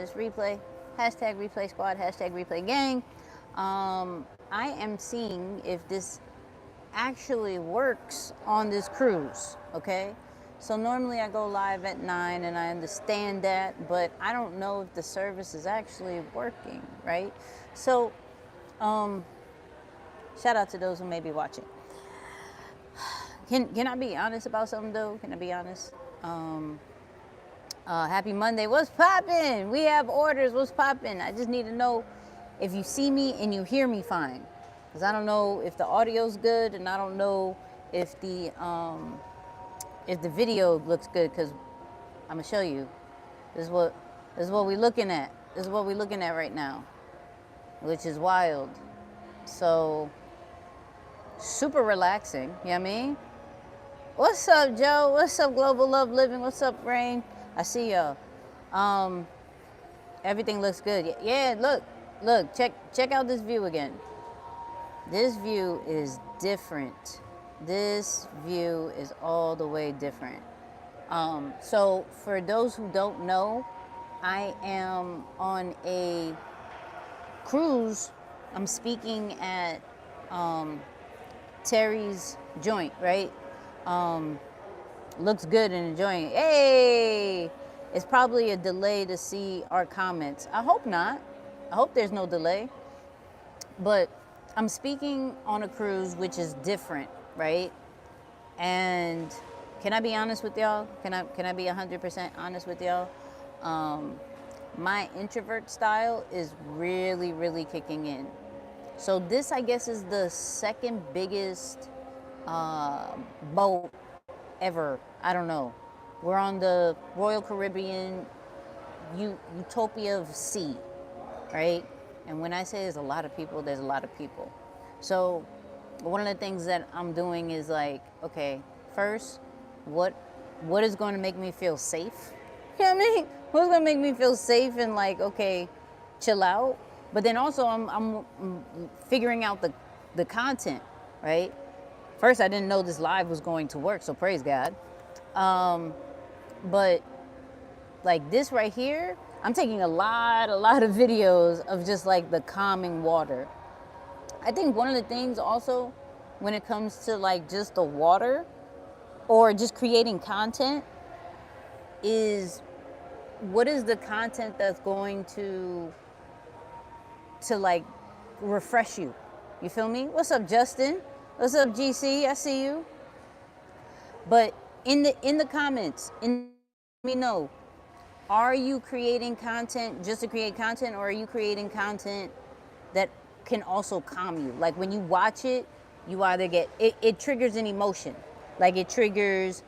this replay. Hashtag replay squad, hashtag replay gang. I am seeing if this actually works on this cruise, okay? So normally I go live at 9 and I understand that, but I don't know if the service is actually working, right? So, shout out to those who may be watching. Can I be honest about something though? Can I be honest? Happy Monday. What's poppin'? We have orders. What's poppin'? I just need to know if you see me and you hear me fine. Because I don't know if the audio's good and I don't know if the video looks good, because I'm going to show you. This is what we're looking at. This is what we're looking at right now, which is wild. So, super relaxing, you know what I mean? What's up, Joe? What's up, Global Love Living? What's up, Rain? I see y'all. Everything looks good. Yeah, look, check out this view again. This view is different. This view is all the way different. So for those who don't know, I am on a cruise. I'm speaking at Terry's joint, right? Looks good and enjoying it. Hey, it's probably a delay to see our comments. I hope not. I hope there's no delay. But I'm speaking on a cruise which is different, right? And can I be honest with y'all? Can I be 100% honest with y'all? My introvert style is really, really kicking in. So this, I guess, is the second biggest boat ever. I don't know. We're on the Royal Caribbean Utopia of Sea, right? And when I say there's a lot of people, there's a lot of people. So one of the things that I'm doing is like, okay, first, what is going to make me feel safe? You know what I mean? What's going to make me feel safe and like, okay, chill out? But then also I'm figuring out the content, right? First, I didn't know this live was going to work, so praise God. But like this right here, I'm taking a lot of videos of just like the calming water. I think one of the things also when it comes to like just the water or just creating content is what is the content that's going to like refresh you. You feel me? What's up, Justin? What's up, GC? I see you. But in the comments, let me know. Are you creating content just to create content, or are you creating content that can also calm you? Like when you watch it, you either get it triggers an emotion. Like it triggers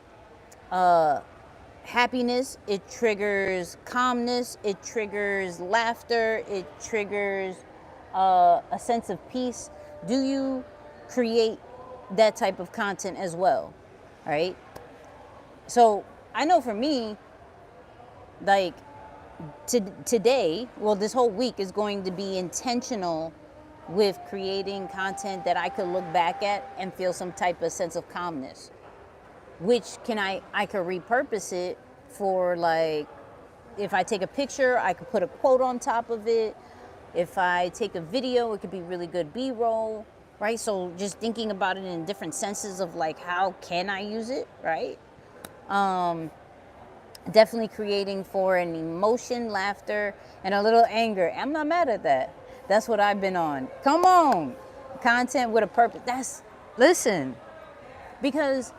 happiness, it triggers calmness, it triggers laughter, it triggers a sense of peace. Do you create that type of content as well? Right? So I know for me, like today, well, this whole week is going to be intentional with creating content that I could look back at and feel some type of sense of calmness, which I could repurpose it for, like, if I take a picture, I could put a quote on top of it. If I take a video, it could be really good B-roll, right? So just thinking about it in different senses of like, how can I use it, right? Definitely creating for an emotion, laughter, and a little anger. I'm not mad at that. That's what I've been on. Come on. Content with a purpose. Listen, because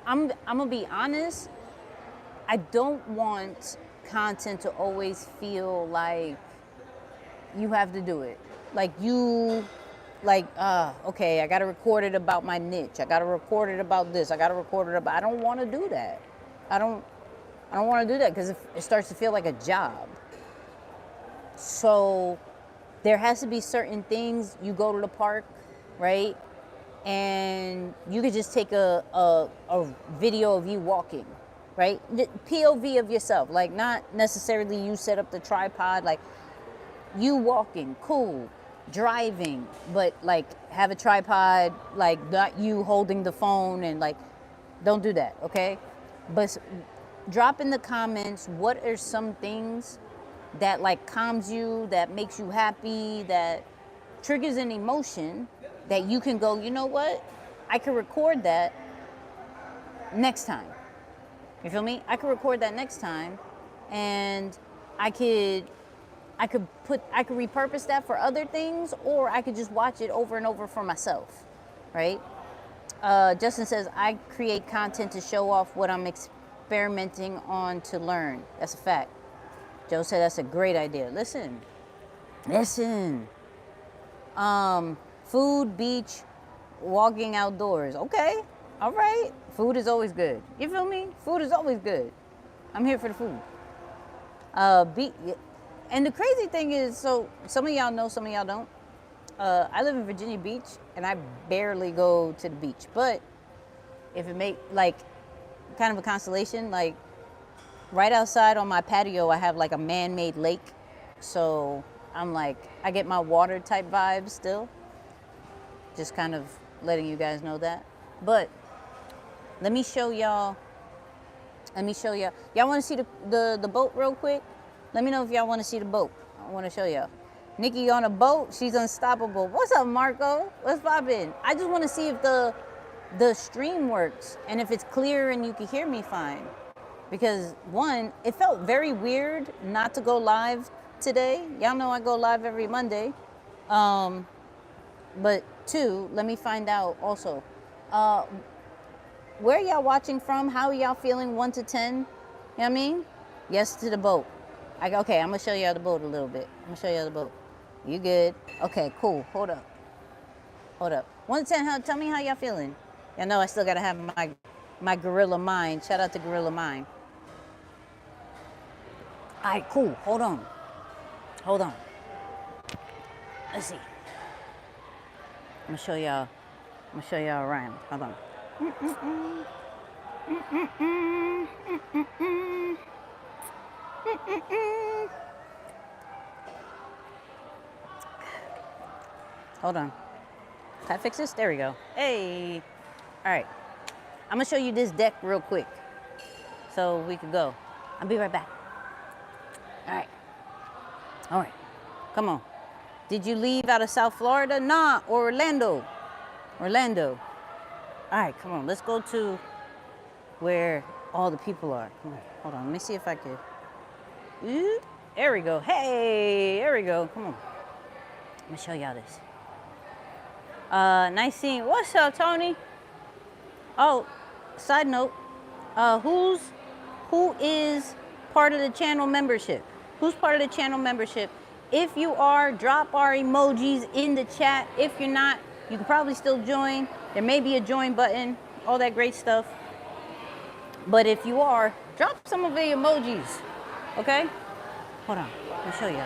I'm gonna be honest, I don't want content to always feel like you have to do it. Like okay, I gotta record it about my niche. I gotta record it about this. I gotta record it about, I don't wanna do that. I don't want to do that because it starts to feel like a job. So there has to be certain things. You go to the park, right? And you could just take a video of you walking, right? The POV of yourself, like not necessarily you set up the tripod, like you walking, cool, driving, but like have a tripod, like not you holding the phone and like, don't do that, okay? But drop in the comments what are some things that like calms you, that makes you happy, that triggers an emotion that you can go, you know what? I can record that next time. You feel me? I could record that next time, and I could repurpose that for other things, or I could just watch it over and over for myself, right? Justin says, I create content to show off what I'm experimenting on to learn. That's a fact. Joe said that's a great idea. Listen. Food, beach, walking outdoors. Okay, all right. Food is always good. You feel me? Food is always good. I'm here for the food. And the crazy thing is, so some of y'all know, some of y'all don't. I live in Virginia Beach, and I barely go to the beach. But if it make like kind of a constellation, like right outside on my patio, I have like a man-made lake. So I'm like, I get my water type vibes still. Just kind of letting you guys know that. But let me show y'all. Y'all want to see the boat real quick? Let me know if y'all want to see the boat. I want to show y'all. Nicky on a boat. She's unstoppable. What's up, Marco? What's poppin'? I just want to see if the stream works and if it's clear and you can hear me fine. Because one, it felt very weird not to go live today. Y'all know I go live every Monday. But two, let me find out also. Where y'all watching from? How are y'all feeling? 1 to 10? You know what I mean? Yes to the boat. Okay, I'm gonna show y'all the boat a little bit. I'm gonna show y'all the boat. You good? Okay, cool. Hold up. 1 to 10, tell me how y'all feeling. Y'all know I still gotta have my gorilla mind. Shout out to Gorilla Mind. All right, cool. Hold on. Let's see. I'm gonna show y'all around. Hold on. Hold on. Can I fix this? There we go. Hey. All right. I'm gonna show you this deck real quick so we can go. I'll be right back. All right. Come on. Did you leave out of South Florida? Nah, Orlando. All right, come on. Let's go to where all the people are. Come on. Hold on. Let me see if I can. There we go. Hey, there we go. Come on. Let me show y'all this. Nice seeing. What's up, Tony? Oh, side note. Who is part of the channel membership? Who's part of the channel membership? If you are, drop our emojis in the chat. If you're not, you can probably still join. There may be a join button, all that great stuff. But if you are, drop some of the emojis, okay? Hold on, let me show you.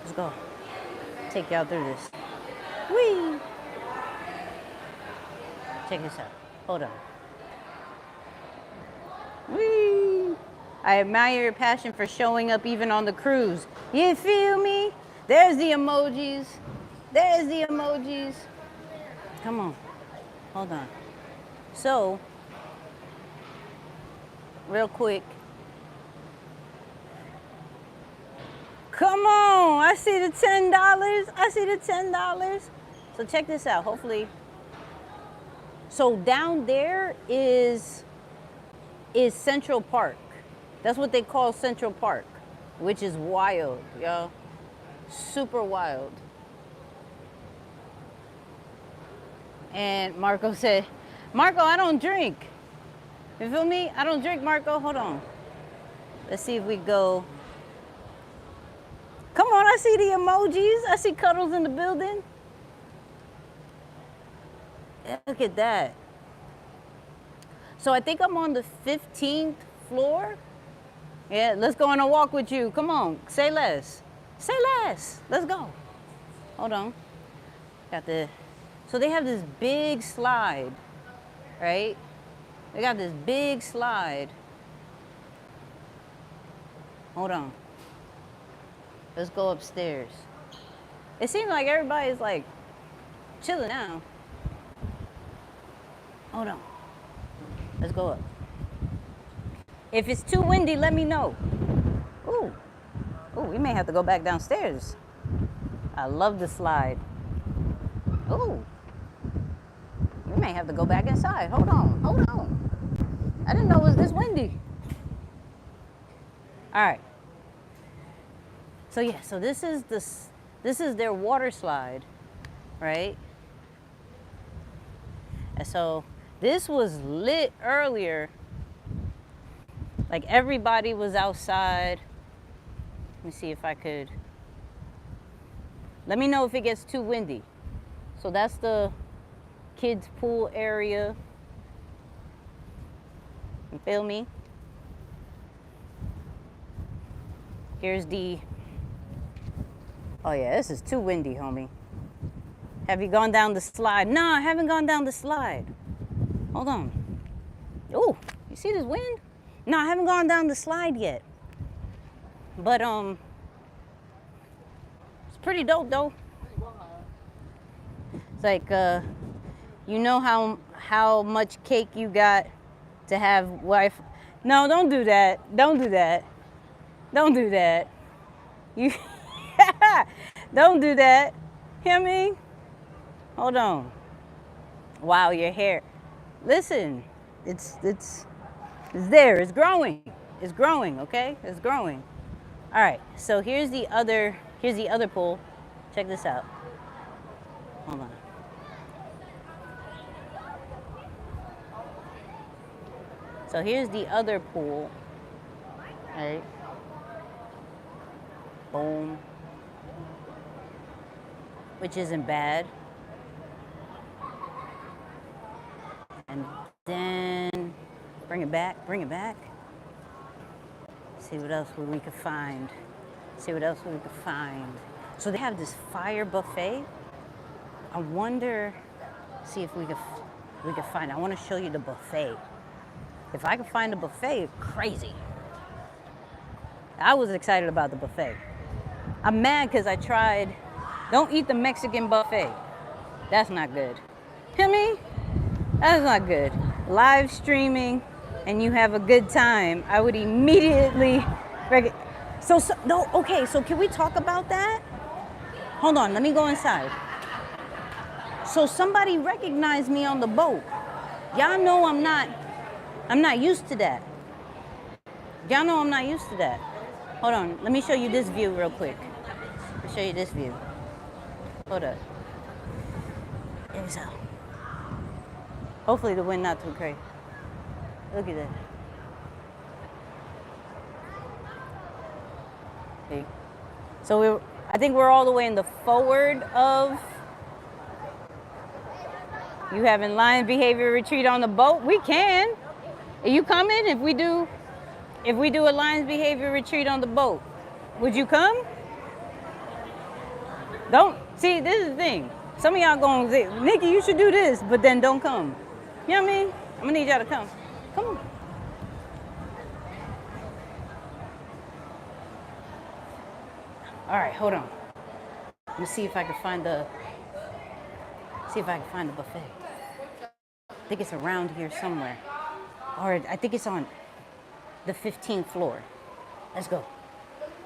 Let's go. Take y'all through this. Whee! Check this out. Hold on. Whee! I admire your passion for showing up even on the cruise. You feel me? There's the emojis. Come on. Hold on. So, real quick. Come on. I see the $10. So check this out. Hopefully. So down there is Central Park. That's what they call Central Park, which is wild, y'all. Super wild. And Marco said, Marco, I don't drink. You feel me? I don't drink, Marco. Hold on. Let's see if we go. Come on, I see the emojis. I see Cuddles in the building. Look at that. So I think I'm on the 15th floor. Yeah, let's go on a walk with you. Come on, say less. Let's go. Hold on. So they have this big slide, right? They got this big slide. Hold on. Let's go upstairs. It seems like everybody's like chilling now. Hold on. Let's go up. If it's too windy, let me know. Ooh, ooh, we may have to go back downstairs. I love the slide. Ooh, we may have to go back inside. Hold on, hold on. I didn't know it was this windy. All right. So yeah, so this is their water slide, right? And so this was lit earlier. Like everybody was outside. Let me see if I could. Let me know if it gets too windy. So that's the kids' pool area. You feel me? Here's the. Oh yeah, this is too windy, homie. Have you gone down the slide? No, I haven't gone down the slide. Hold on. Oh, you see this wind? No, I haven't gone down the slide yet. But it's pretty dope though. It's like you know how much cake you got to have wife. No, don't do that. Don't do that. Don't do that. You don't do that. Hear me? Hold on. Wow, your hair. Listen, it's there. It's growing. It's growing, okay? It's growing. All right. So here's the other pool. Check this out. Hold on. So here's the other pool. All right. Boom. Which isn't bad. And then bring it back. See what else we could find. So they have this fire buffet. I wonder, see if we could find it. I want to show you the buffet. If I could find the buffet, crazy. I was excited about the buffet. I'm mad because I tried. Don't eat the Mexican buffet. That's not good. Hear me? That's not good. Live streaming and you have a good time, I would immediately. No, okay, so can we talk about that? Hold on, let me go inside. So somebody recognized me on the boat. Y'all know I'm not used to that. Y'all know I'm not used to that. Hold on, let me show you this view real quick. Let me show you this view. Hold up. There we go. Hopefully the wind not too crazy. Look at that. Okay. So I think we're all the way in the forward of you having lion behavior retreat on the boat. We can. Are you coming if we do a lion's behavior retreat on the boat? Would you come? Don't see, this is the thing. Some of y'all gonna say, Nikki, you should do this, but then don't come. You know what I mean? I'm gonna need y'all to come. Come on. All right, hold on. Let me see if I can find the buffet. I think it's around here somewhere. Or I think it's on the 15th floor. Let's go.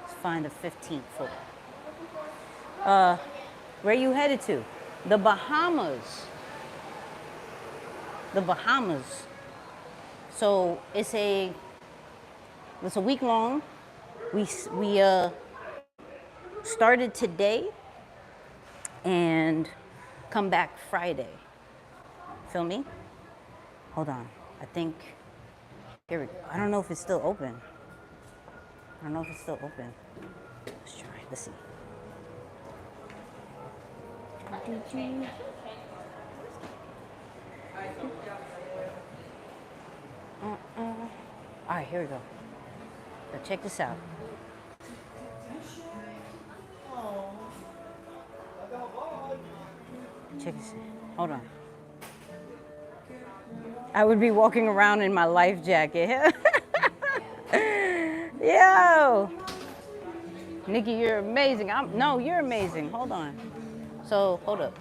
Let's find the 15th floor. Where you headed to? The Bahamas. The Bahamas. So it's a week long. We started today and come back Friday. Feel me? Hold on. I think here we go. I don't know if it's still open. Let's try. Let's see. All right, here we go. Now check this out. Check this out. Hold on. I would be walking around in my life jacket. Yo! Nikki, you're amazing. No, you're amazing. Hold on. So, hold up.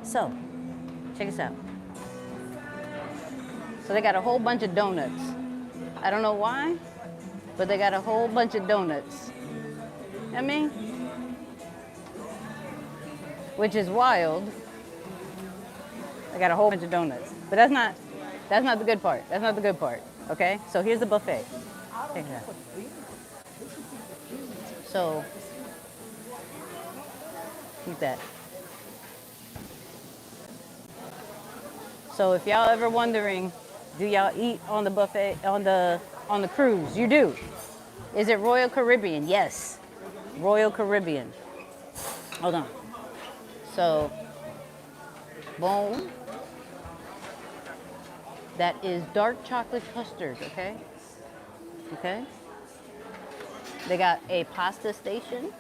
So, check this out. So they got a whole bunch of donuts. I don't know why, but they got a whole bunch of donuts. I mean, which is wild. I got a whole bunch of donuts, but that's not the good part. That's not the good part. Okay, so here's the buffet. Take that. So keep that. So if y'all ever wondering, do y'all eat on the buffet on the cruise? You do. Is it Royal Caribbean? Yes, Royal Caribbean. Hold on. So, boom. That is dark chocolate custard, okay? Okay. They got a pasta station.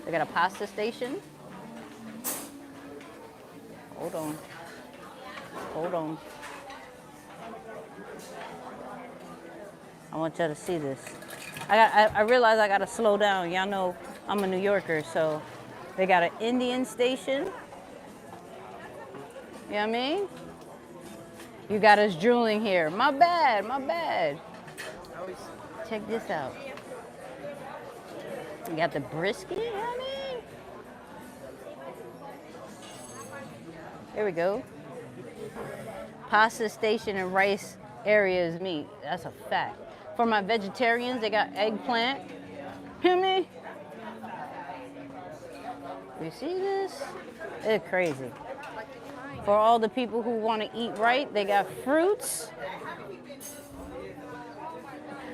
They got a pasta station. Hold on. Hold on. I want y'all to see this. I realize I gotta slow down. Y'all know I'm a New Yorker, so they got an Indian station. You know what I mean? You got us drooling here. My bad, my bad. Check this out. You got the brisket, you know what I mean? There we go. Pasta station and rice area is meat. That's a fact. For my vegetarians, they got eggplant. Hear me? You see this? It's crazy. For all the people who want to eat right, they got fruits.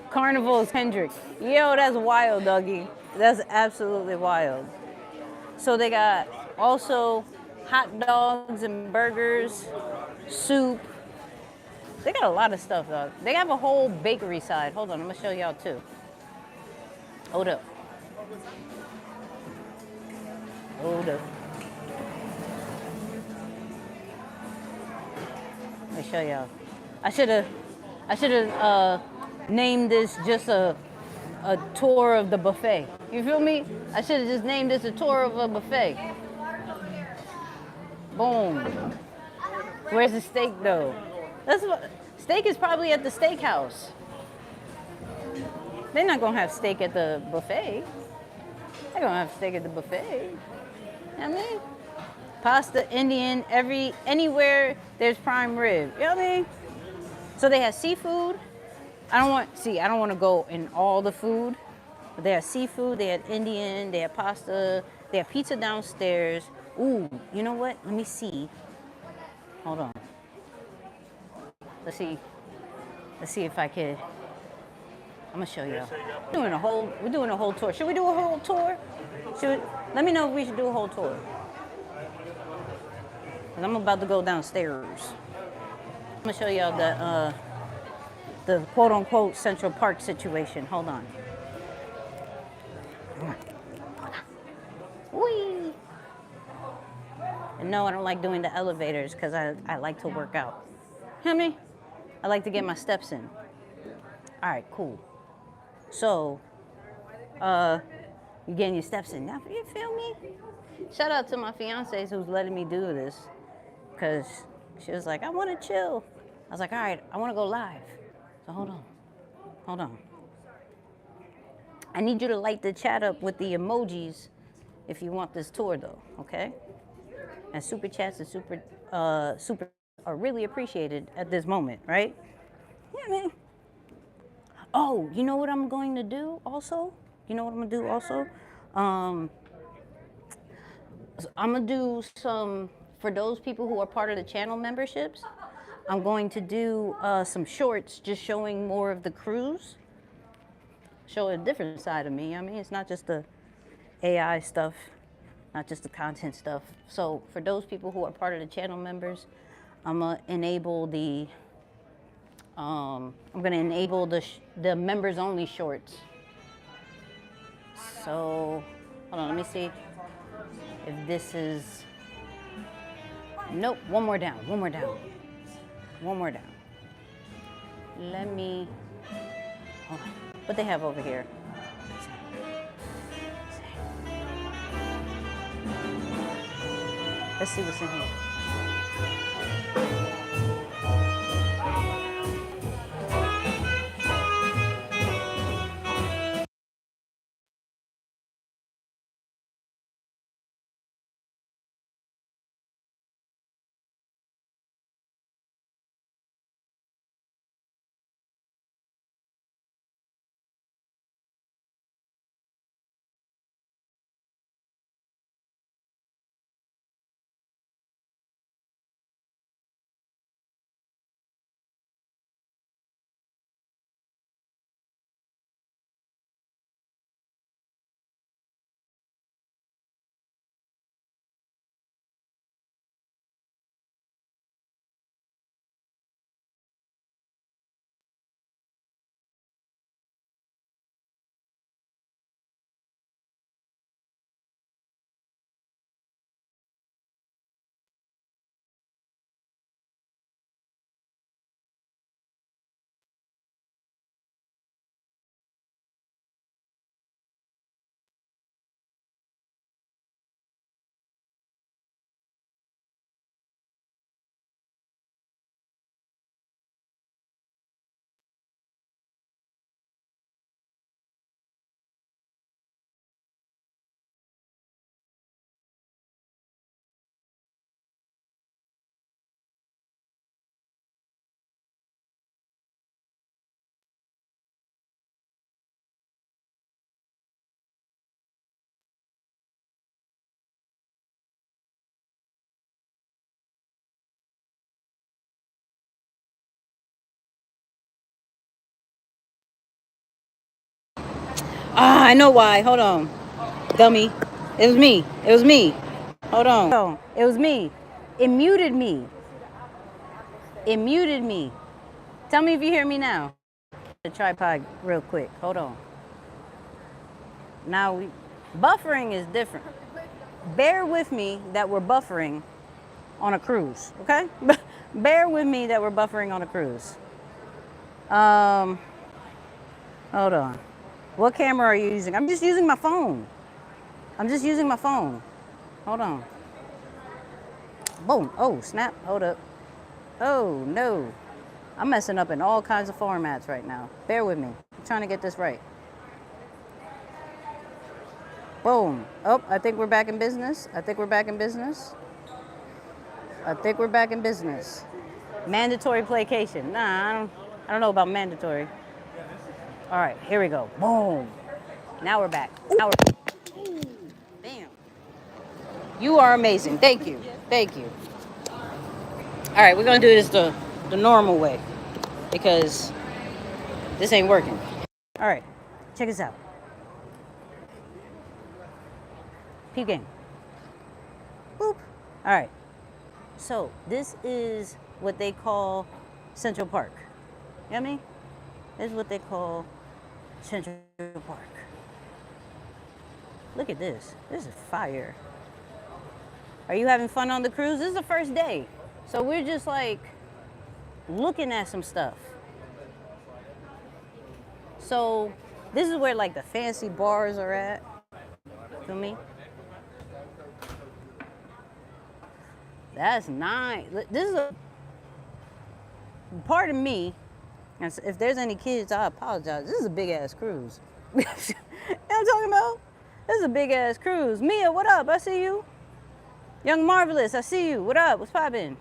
Carnival's Hendrick. Yo, that's wild, Dougie. That's absolutely wild. So they got also hot dogs and burgers, soup. They got a lot of stuff, dog. They have a whole bakery side. Hold on, I'm gonna show y'all too. Hold up. Hold up. Let me show y'all. I should have named this just a tour of the buffet. You feel me? I should have just named this a tour of a buffet. Boom. Where's the steak though? Steak is probably at the steakhouse. They're not gonna have steak at the buffet. They're gonna have steak at the buffet. You know what I mean? Pasta, Indian, anywhere there's prime rib. You know what I mean? So they have seafood. I don't want to go in all the food. But they have seafood, they have Indian, they have pasta, they have pizza downstairs. Ooh, you know what? Let me see. Hold on. Let's see if I could. I'm gonna show y'all. We're doing a whole tour. Should we do a whole tour? Let me know if we should do a whole tour. Cause I'm about to go downstairs. I'm gonna show y'all the quote unquote Central Park situation. Hold on. Hold on. Whee! And no, I don't like doing the elevators because I like to work out. Hear me? I like to get my steps in. All right, cool. So, you're getting your steps in. Now, you feel me? Shout out to my fiance who's letting me do this because she was like, I want to chill. I was like, all right, I want to go live. So hold on. I need you to light the chat up with the emojis if you want this tour though, okay? And super chats and super are really appreciated at this moment, right? Yeah, man. Oh, you know what I'm going to do also? I'm gonna do some, for those people who are part of the channel memberships, I'm going to do some shorts just showing more of the cruise. Show a different side of me. I mean, it's not just the AI stuff, not just the content stuff. So for those people who are part of the channel members, I'm gonna enable the the members only shorts. So hold on, let me see if this is. Nope, one more down. Let me. Hold on. What they have over here? Let's see what's in here. Ah, I know why. Hold on. Dummy. It was me. It was me. Hold on. It was me. It muted me. It muted me. Tell me if you hear me now. The tripod real quick. Hold on. Now buffering is different. Bear with me that we're buffering on a cruise, okay? Bear with me that we're buffering on a cruise. Hold on. What camera are you using? I'm just using my phone. I'm just using my phone. Hold on. Boom. Oh, snap. Hold up. Oh, no. I'm messing up in all kinds of formats right now. Bear with me. I'm trying to get this right. Boom. Oh, I think we're back in business. I think we're back in business. I think we're back in business. Mandatory placation. Nah, I don't know about mandatory. All right, here we go. Boom. Now we're back. Now we're Bam. You are amazing. Thank you. Thank you. All right, we're gonna do this the normal way because this ain't working. All right, check this out. Peep game. Boop. All right. So this is what they call Central Park. You know what I mean? This is what they call Central Park. Look at this. This is fire. Are you having fun on the cruise? This is the first day. So we're just like looking at some stuff. So this is where like the fancy bars are at. Feel me? That's nice. This is a, pardon me, if there's any kids, I apologize. This is a big ass cruise. You know what I'm talking about? This is a big ass cruise. Mia, what up? I see you. Young Marvelous, I see you. What up? What's poppin'?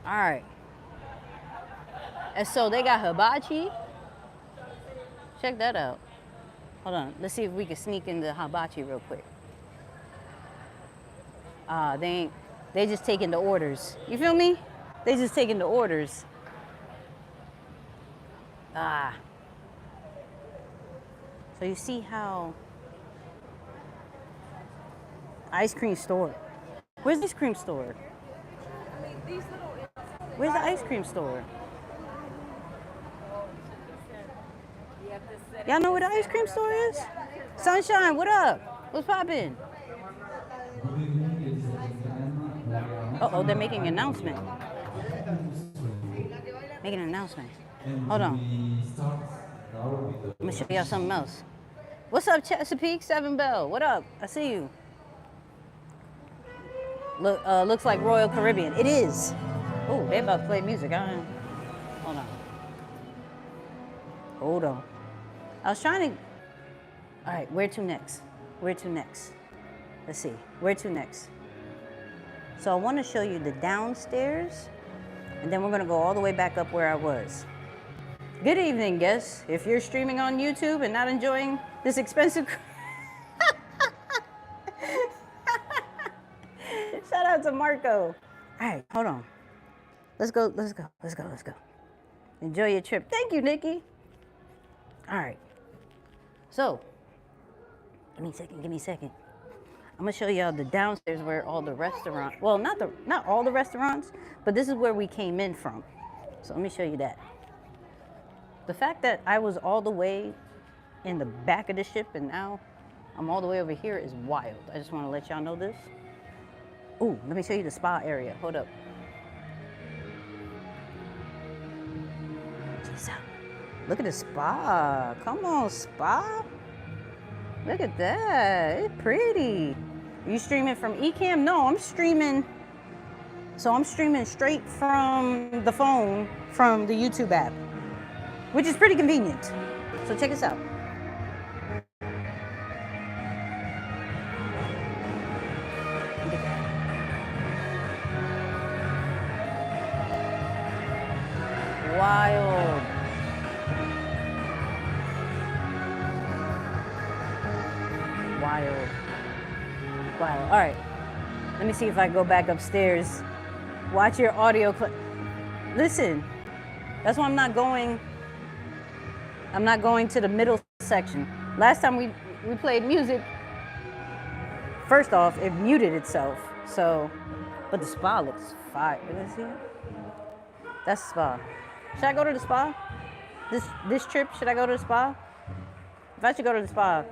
All right. And so they got hibachi. Check that out. Hold on. Let's see if we can sneak into hibachi real quick. They just taking the orders. You feel me? They just taking the orders. So you see how ice cream store. Where's the ice cream store? Where's the ice cream store? Y'all know where the ice cream store is? Sunshine, what up? What's poppin'? Uh-oh, they're making an announcement. Making an announcement. Hold on. I'm gonna show y'all something else. What's up, Chesapeake? 7 Bell. What up? I see you. Looks like Royal Caribbean. It is. Oh, they about to play music. Hold on. Hold on. I was trying to. All right, where to next? Where to next? Let's see. Where to next? So I want to show you the downstairs, and then we're going to go all the way back up where I was. Good evening, guests. If you're streaming on YouTube and not enjoying this expensive... Shout out to Marco. All right, hold on. Let's go. Enjoy your trip. Thank you, Nicky. All right. So, give me a second. I'm gonna show y'all the downstairs where all the restaurants, well, not all the restaurants, but this is where we came in from. So let me show you that. The fact that I was all the way in the back of the ship and now I'm all the way over here is wild. I just want to let y'all know this. Ooh, let me show you the spa area. Hold up. Check this out. Look at the spa. Come on, spa. Look at that. It's pretty. Are you streaming from Ecamm? No, I'm streaming. So I'm streaming straight from the phone from the YouTube app, which is pretty convenient. So check this out. Wild. Wild. Wild. All right. Let me see if I go back upstairs. Watch your audio clip. Listen, that's why I'm not going to the middle section. Last time we played music, first off, it muted itself. So, but the spa looks fire. Let's see. That's the spa. Should I go to the spa? This trip, should I go to the spa? If I should go to the spa,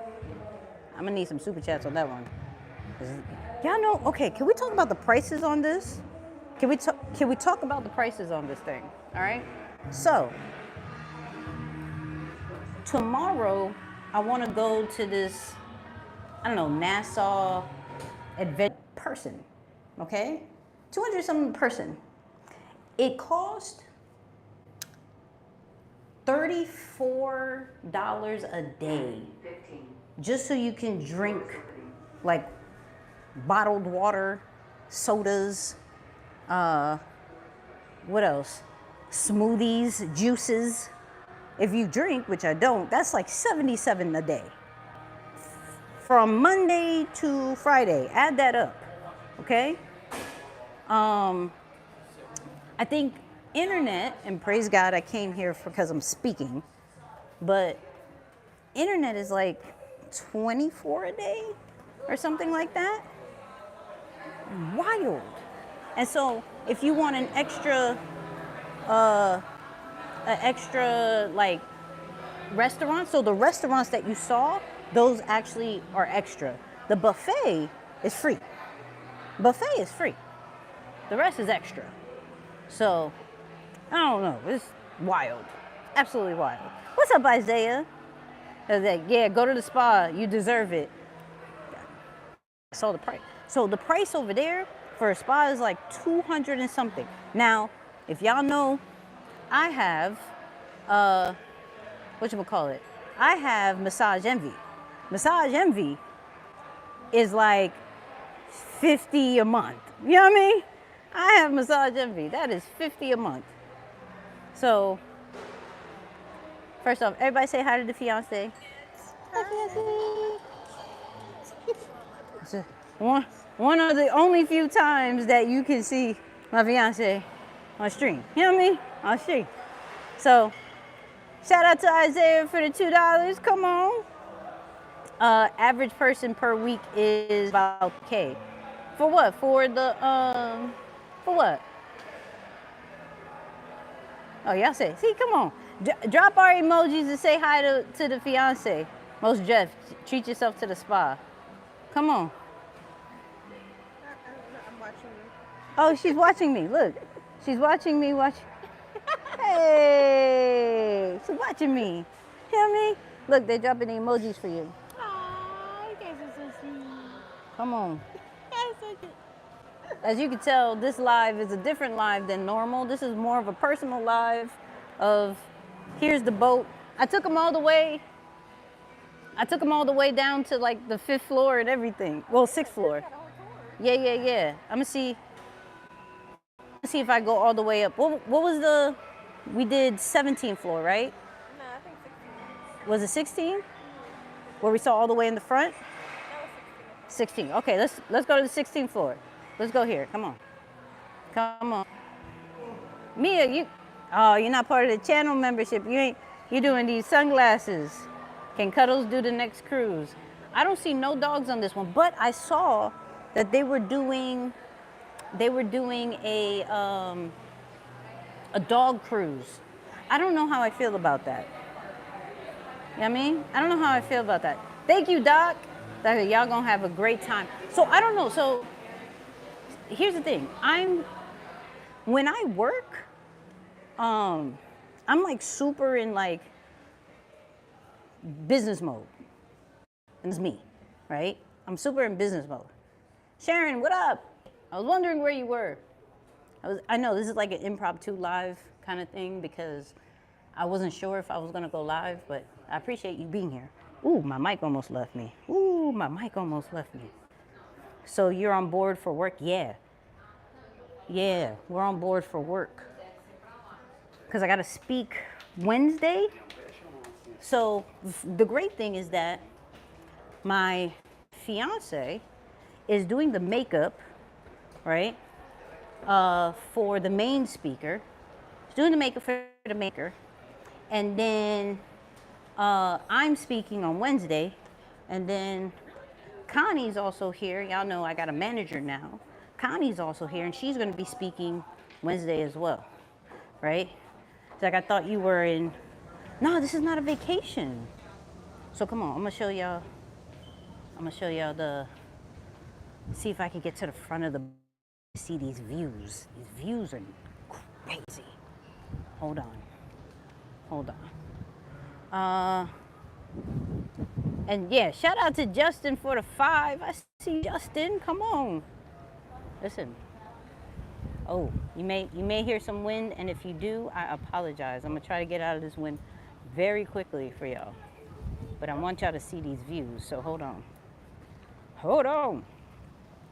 I'm gonna need some super chats on that one. Y'all know, okay, can we talk about the prices on this? Can we talk about the prices on this thing? All right? So, tomorrow, I wanna go to this, I don't know, Nassau adventure person, okay? 200 something person. It cost $34 a day. 15. Just so you can drink like bottled water, sodas, what else? Smoothies, juices. If you drink, which I don't, that's like $77 a day. From Monday to Friday, add that up, okay? I think internet, and praise God I came here because I'm speaking, but internet is like 24 a day or something like that. Wild. And so if you want an extra like restaurant, so the restaurants that you saw, those actually are extra. The buffet is free. Buffet is free. The rest is extra. So I don't know, it's wild, absolutely wild. What's up, Isaiah? I was like, yeah, go to the spa, you deserve it. I saw the price. So the price over there for a spa is like 200 and something. Now, if y'all know, I have, whatchamacallit? I have Massage Envy. Massage Envy is like 50 a month. You know what I mean? I have Massage Envy. That is 50 a month. So, first off, everybody say hi to the fiance. Hi, fiance. One of the only few times that you can see my fiance on stream. You know what I mean? On stream. So, shout out to Isaiah for the $2. Come on. Average person per week is about K. For what? For the for what? Oh, y'all say, see, come on. Drop our emojis and say hi to the fiance. Most Jeff, treat yourself to the spa. Come on. I'm watching you. Oh, she's watching me. Look. She's watching me. Hey, she's watching me. Hear me? Look, they're dropping the emojis for you. Aw, you guys are so sweet. Come on. That's so cute. As you can tell, this live is a different live than normal. This is more of a personal live of, here's the boat. I took them all the way down to like the 5th floor and everything. Well, 6th floor. Yeah. I'm gonna see if I go all the way up. What was we did 17th floor, right? No, I think 16. Was it 16? Where we saw all the way in the front? That was 16. Okay, let's go to the 16th floor. Let's go here. Come on. Mia, you're not part of the channel membership. You're doing these sunglasses. Can Cuddles do the next cruise? I don't see no dogs on this one, but I saw that they were doing a dog cruise. I don't know how I feel about that. You know what I mean? I don't know how I feel about that. Thank you, Doc. Y'all gonna have a great time. So I don't know. So here's the thing. When I work, I'm like super in like business mode. And it's me, right? I'm super in business mode. Sharon, what up? I was wondering where you were. I know this is like an impromptu live kind of thing because I wasn't sure if I was gonna go live, but I appreciate you being here. Ooh, my mic almost left me. So you're on board for work? Yeah, we're on board for work. Because I gotta speak Wednesday. So the great thing is that my fiance is doing the makeup, right? For the main speaker. He's doing the makeup for the maker. And then I'm speaking on Wednesday, and then Connie's also here. Y'all know I got a manager now. Connie's also here, and she's going to be speaking Wednesday as well, right? It's like I thought you were in. No, this is not a vacation. So come on, I'm gonna show y'all. I'm gonna show y'all the. See if I can get to the front of the. See these views. These views are crazy. Hold on. Hold on. And yeah, shout out to Justin for the 5. I see Justin. Come on. Listen. Oh, you may hear some wind, and if you do, I apologize. I'm gonna try to get out of this wind very quickly for y'all. But I want y'all to see these views, so hold on. Hold on.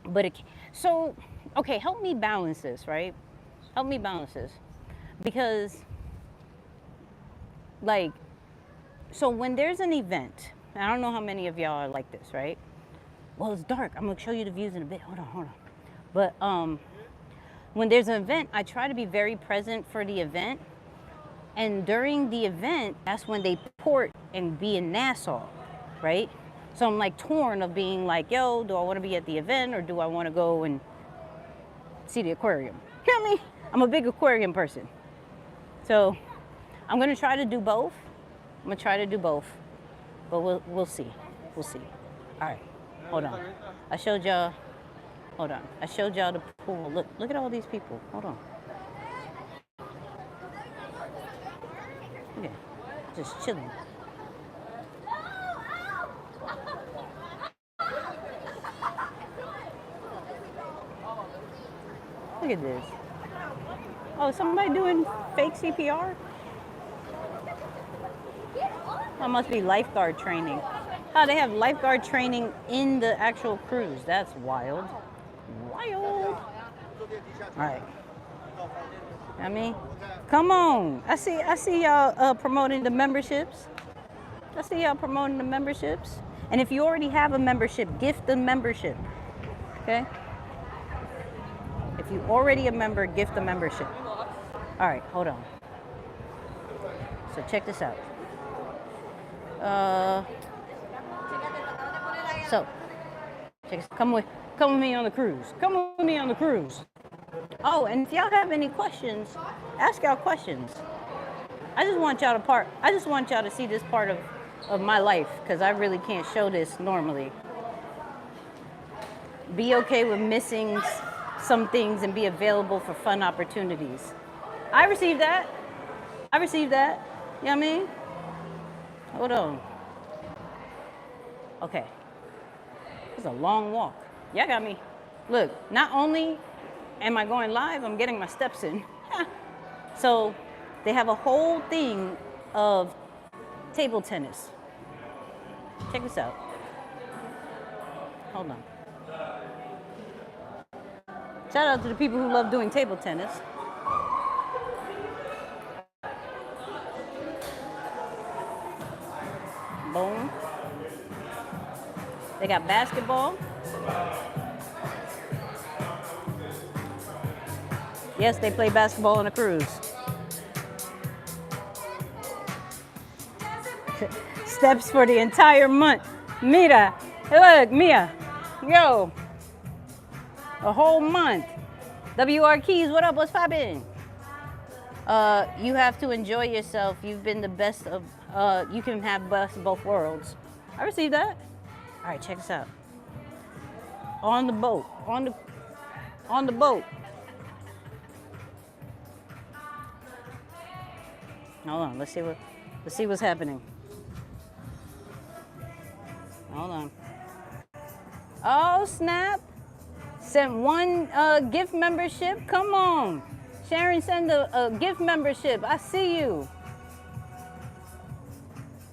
But so, okay, help me balance this, right? Help me balance this. Because, like, so when there's an event, I don't know how many of y'all are like this, right? Well, it's dark. I'm gonna show you the views in a bit. Hold on. But when there's an event, I try to be very present for the event. And during the event, that's when they port and be in Nassau, right? So I'm like torn of being like, yo, do I want to be at the event or do I want to go and see the aquarium? You know what I mean? I'm a big aquarium person. So I'm going to try to do both. But we'll see. We'll see. All right. Hold on. I showed y'all the pool. Look at all these people. Hold on. Okay. Just chilling. Look at this. Oh, somebody doing fake CPR? That must be lifeguard training. Oh, they have lifeguard training in the actual cruise. That's wild. Wild. All right. I mean, come on. I see y'all promoting the memberships. And if you already have a membership, gift the membership. Okay? If you're already a member, gift the membership. All right, hold on. So check this out. So check this. Come with me on the cruise. Oh, and if y'all have any questions, ask y'all questions. I just want y'all to see this part of my life because I really can't show this normally. Be okay with missing some things and be available for fun opportunities. I received that. You know what I mean? Hold on. Okay. It's a long walk. Y'all got me. Look, not only am I going live, I'm getting my steps in. So they have a whole thing of table tennis. Check this out. Hold on. Shout out to the people who love doing table tennis. Boom. They got basketball. Yes, they play basketball on a cruise. Steps for the entire month. Mira, look, Mia, yo, a whole month. WR Keys, what up? What's poppin'? You have to enjoy yourself. You've been the best of. You can have best of both worlds. I received that. All right, check this out. On the boat. On the boat. Hold on. Let's see what's happening. Hold on. Oh snap! Sent one gift membership. Come on, Sharon, send a gift membership. I see you.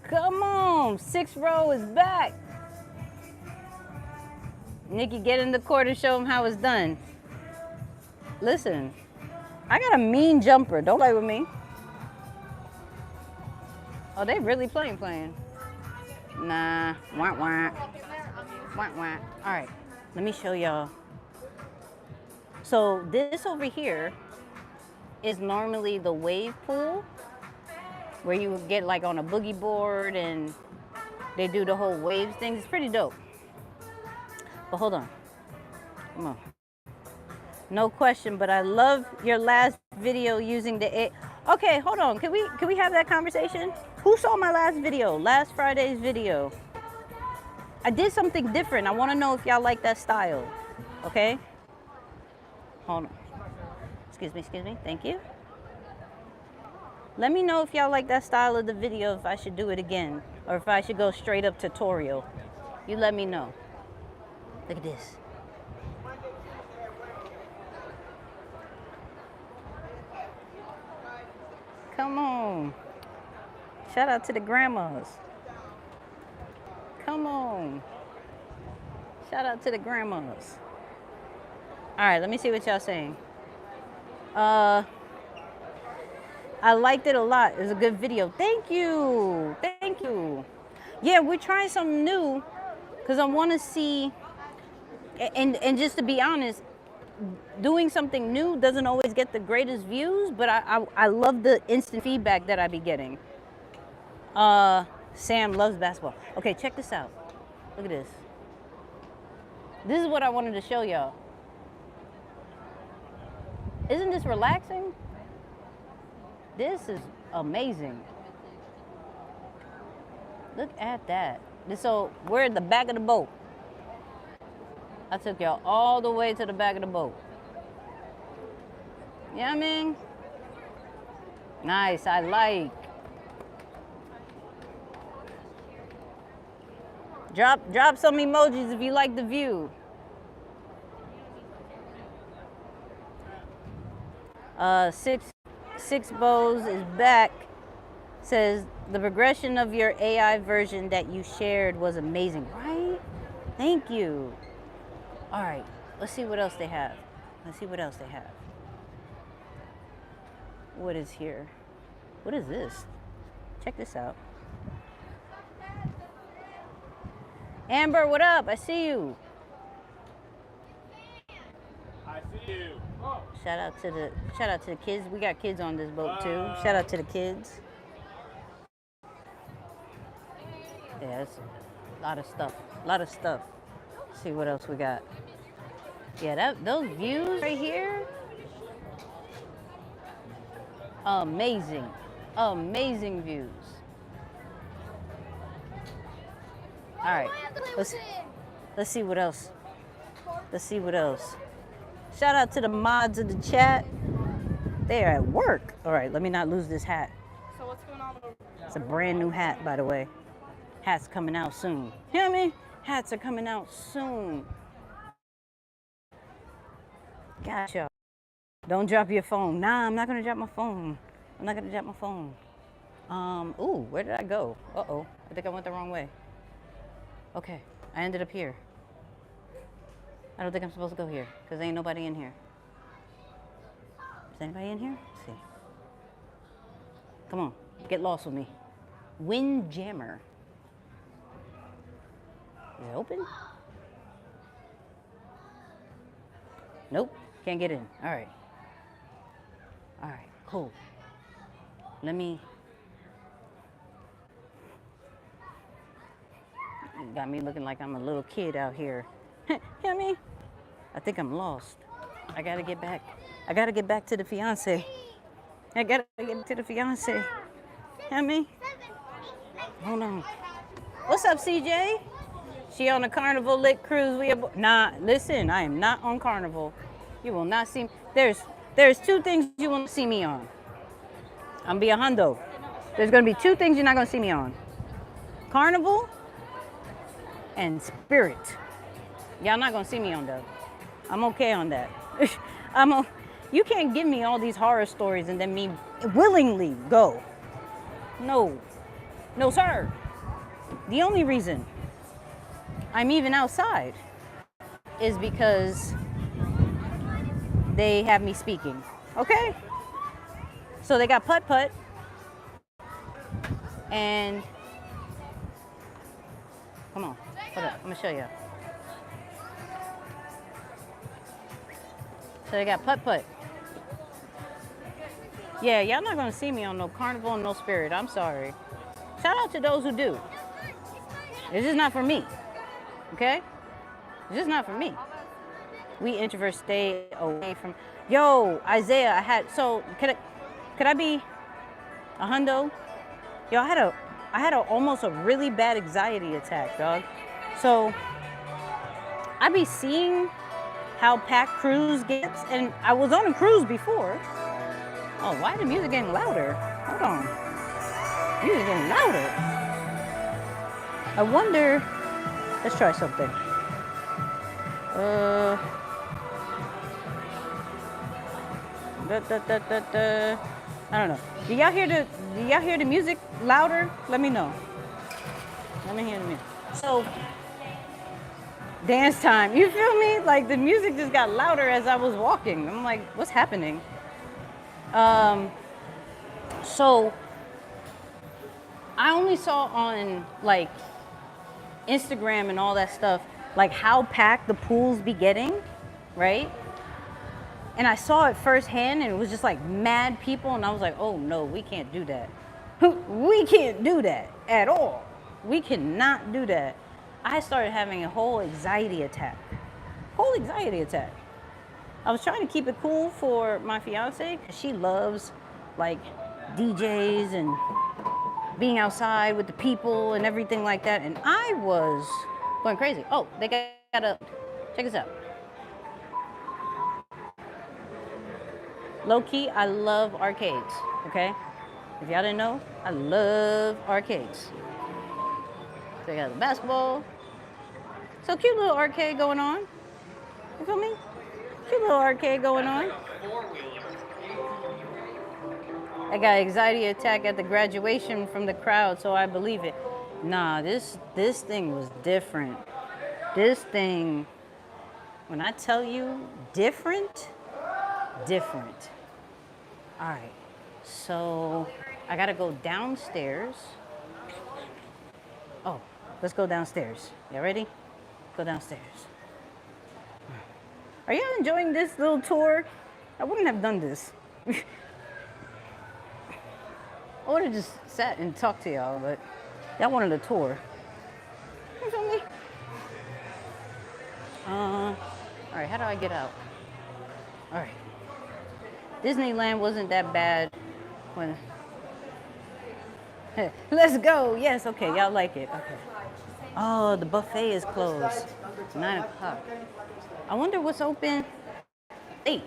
Come on, 6th row is back. Nicky, get in the court and show them how it's done. Listen, I got a mean jumper. Don't play with me. Oh, they really playing. Nah, wah. All right, let me show y'all. So this over here is normally the wave pool. where you get like on a boogie board and they do the whole waves thing. It's pretty dope. But hold on. Come on. No question, but I love your last video using the A. Okay, hold on. Can we have that conversation? Who saw my last video? Last Friday's video. I did something different. I want to know if y'all like that style. Okay? Hold on. Excuse me. Thank you. Let me know if y'all like that style of the video, if I should do it again, or if I should go straight up tutorial. You let me know. Look at this. Come on. Shout out to the grandmas. Come on. Shout out to the grandmas. All right, let me see what y'all saying. I liked it a lot. It was a good video. Thank you. Thank you. Yeah, we're trying something new because I want to see, and just to be honest, doing something new doesn't always get the greatest views, but I love the instant feedback that I be getting. Sam loves basketball. Okay, check this out. Look at this. This is what I wanted to show y'all. Isn't this relaxing? This is amazing. Look at that. So we're at the back of the boat. I took y'all all the way to the back of the boat. You know what I mean? Nice, I like. Drop some emojis if you like the view. Six Bows is back. Says the progression of your AI version that you shared was amazing, right? Thank you. All right, let's see what else they have. What is here? What is this? Check this out. Amber, what up? I see you. I see you. Oh. Shout out to the kids. We got kids on this boat too. Shout out to the kids. Yeah, it's a lot of stuff. Let's see what else we got. Yeah, those views right here. Amazing views. All right, let's see what else. Shout out to the mods of the chat. They're at work. All right, let me not lose this hat. So what's going on over there? It's a brand new hat, by the way. Hats coming out soon. You know what I mean? Hats are coming out soon. Gotcha. Don't drop your phone. Nah, I'm not gonna drop my phone. Ooh, where did I go? Uh-oh, I think I went the wrong way. Okay, I ended up here. I don't think I'm supposed to go here, because ain't nobody in here. Is anybody in here? Let's see. Come on, get lost with me. Windjammer. Is it open? Nope, can't get in. All right, cool. Let me. Got me looking like I'm a little kid out here. You know what I mean? I think I'm lost. I gotta get back. I gotta get back to the fiance. You know what I mean? Hold on. What's up, CJ? She on a Carnival lit cruise. Nah, listen, I am not on Carnival. You will not see me. There's two things you won't see me on. I'm be a hundo. There's gonna be two things you're not gonna see me on. Carnival and Spirit. Y'all not gonna see me on that. I'm okay on that. You can't give me all these horror stories and then me willingly go. No, sir. The only reason I'm even outside is because they have me speaking, okay? So they got putt-putt and, come on, hold up, I'm gonna show you. So they got putt-putt. Yeah, y'all not gonna see me on no carnival and no spirit. I'm sorry. Shout out to those who do. It's just not for me. Okay? It's just not for me. We introverts stay away from. Yo, Isaiah, so could I be a hundo? Yo, I had almost a really bad anxiety attack, dog. So I be seeing how packed cruise gets, and I was on a cruise before. Oh, why the music getting louder? Hold on, music getting louder. I wonder. Let's try something. I don't know. Do y'all hear the music louder? Let me know. Let me hear the music. So, dance time. You feel me? Like the music just got louder as I was walking. I'm like, what's happening? So I only saw on like Instagram and all that stuff, like how packed the pools be getting, right? And I saw it firsthand, and it was just like mad people, and I was like, oh no, we can't do that. We can't do that at all. We cannot do that. I started having a whole anxiety attack. I was trying to keep it cool for my fiance, because she loves like DJs and being outside with the people and everything like that, and I was going crazy. Oh, they got a, check this out. Low key, I love arcades, okay? If y'all didn't know, I love arcades. So they got the basketball. So cute little arcade going on. You feel me? Cute little arcade going on. I got anxiety attack at the graduation from the crowd, so I believe it. Nah, this thing was different. This thing, when I tell you different. All right, so I gotta go downstairs. Oh, let's go downstairs. Y'all ready? Go downstairs. Are y'all enjoying this little tour? I wouldn't have done this. I would have just sat and talked to y'all, but y'all wanted a tour. You feel me? All right, how do I get out? All right. Disneyland wasn't that bad when. Let's go. Yes, okay, y'all like it. Okay. Oh, the buffet is closed. 9 o'clock. I wonder what's open. 8.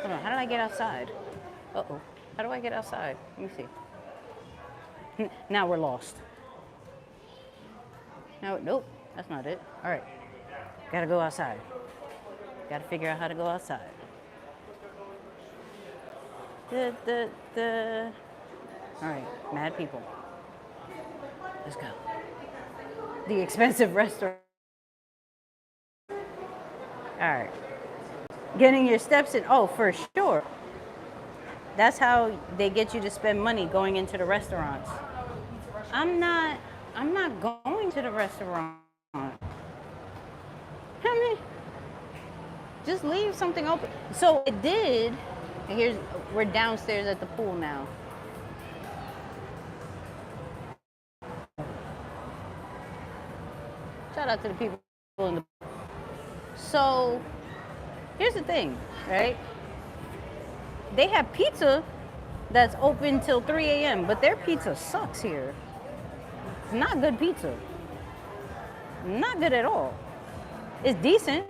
Hold on, how do I get outside? Uh-oh. How do I get outside? Let me see. Now we're lost. No, nope, that's not it. All right, gotta go outside. Gotta figure out how to go outside. All right, mad people. Let's go. The expensive restaurant. All right. Getting your steps in. Oh, for sure. That's how they get you to spend money, going into the restaurants. I'm not going to the restaurant. I mean, just leave something open. So it did. We're downstairs at the pool now. Shout out to the people in the. So here's the thing, right? They have pizza that's open till 3 a.m., but their pizza sucks here. It's not good pizza. Not good at all. It's decent.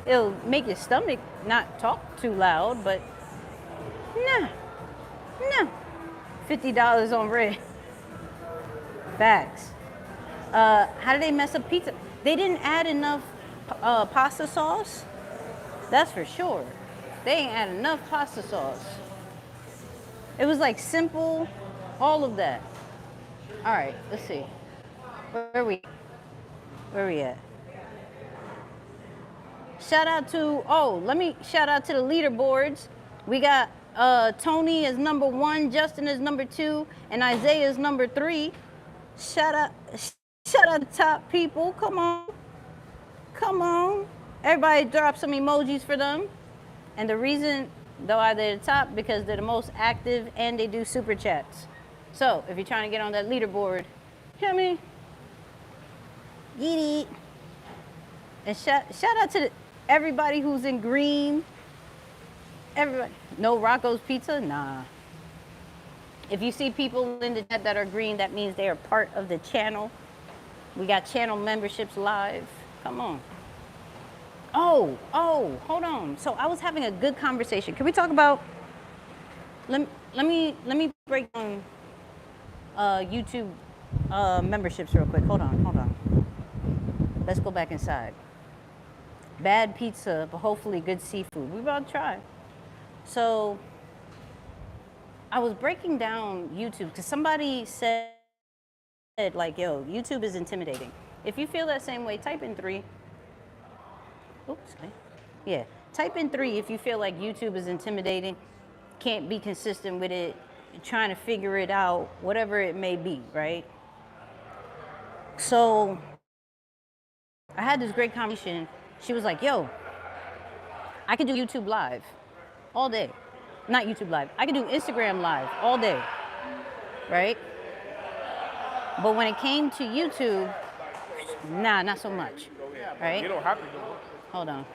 It'll make your stomach not talk too loud, but nah. $50 on red. Facts. How did they mess up pizza? They didn't add enough pasta sauce. That's for sure. They ain't add enough pasta sauce. It was like simple, all of that. All right, let's see. Where are we at? Shout out to, let me shout out to the leaderboards. We got Tony is number 1, Justin is number 2, and Isaiah is number 3. Shout out to top people. Come on. Everybody drop some emojis for them. And the reason They're either at the top because they're the most active and they do super chats. So if you're trying to get on that leaderboard, hear me? Get it. And shout out to everybody who's in green. Everybody. No Rocco's Pizza? Nah. If you see people in the chat that are green, that means they are part of the channel. We got channel memberships live. Come on. Oh, hold on. So I was having a good conversation. Can we talk about, let me break down YouTube memberships real quick. Hold on. Let's go back inside. Bad pizza, but hopefully good seafood. We about to try. So I was breaking down YouTube because somebody said like, yo, YouTube is intimidating. If you feel that same way, type in 3. Oops. Yeah. Type in 3 if you feel like YouTube is intimidating, can't be consistent with it, trying to figure it out, whatever it may be, right? So I had this great conversation. She was like, yo, I could do YouTube Live all day. Not YouTube Live. I could do Instagram Live all day, right? But when it came to YouTube, nah, not so much, right? You don't have to do it. Hold on.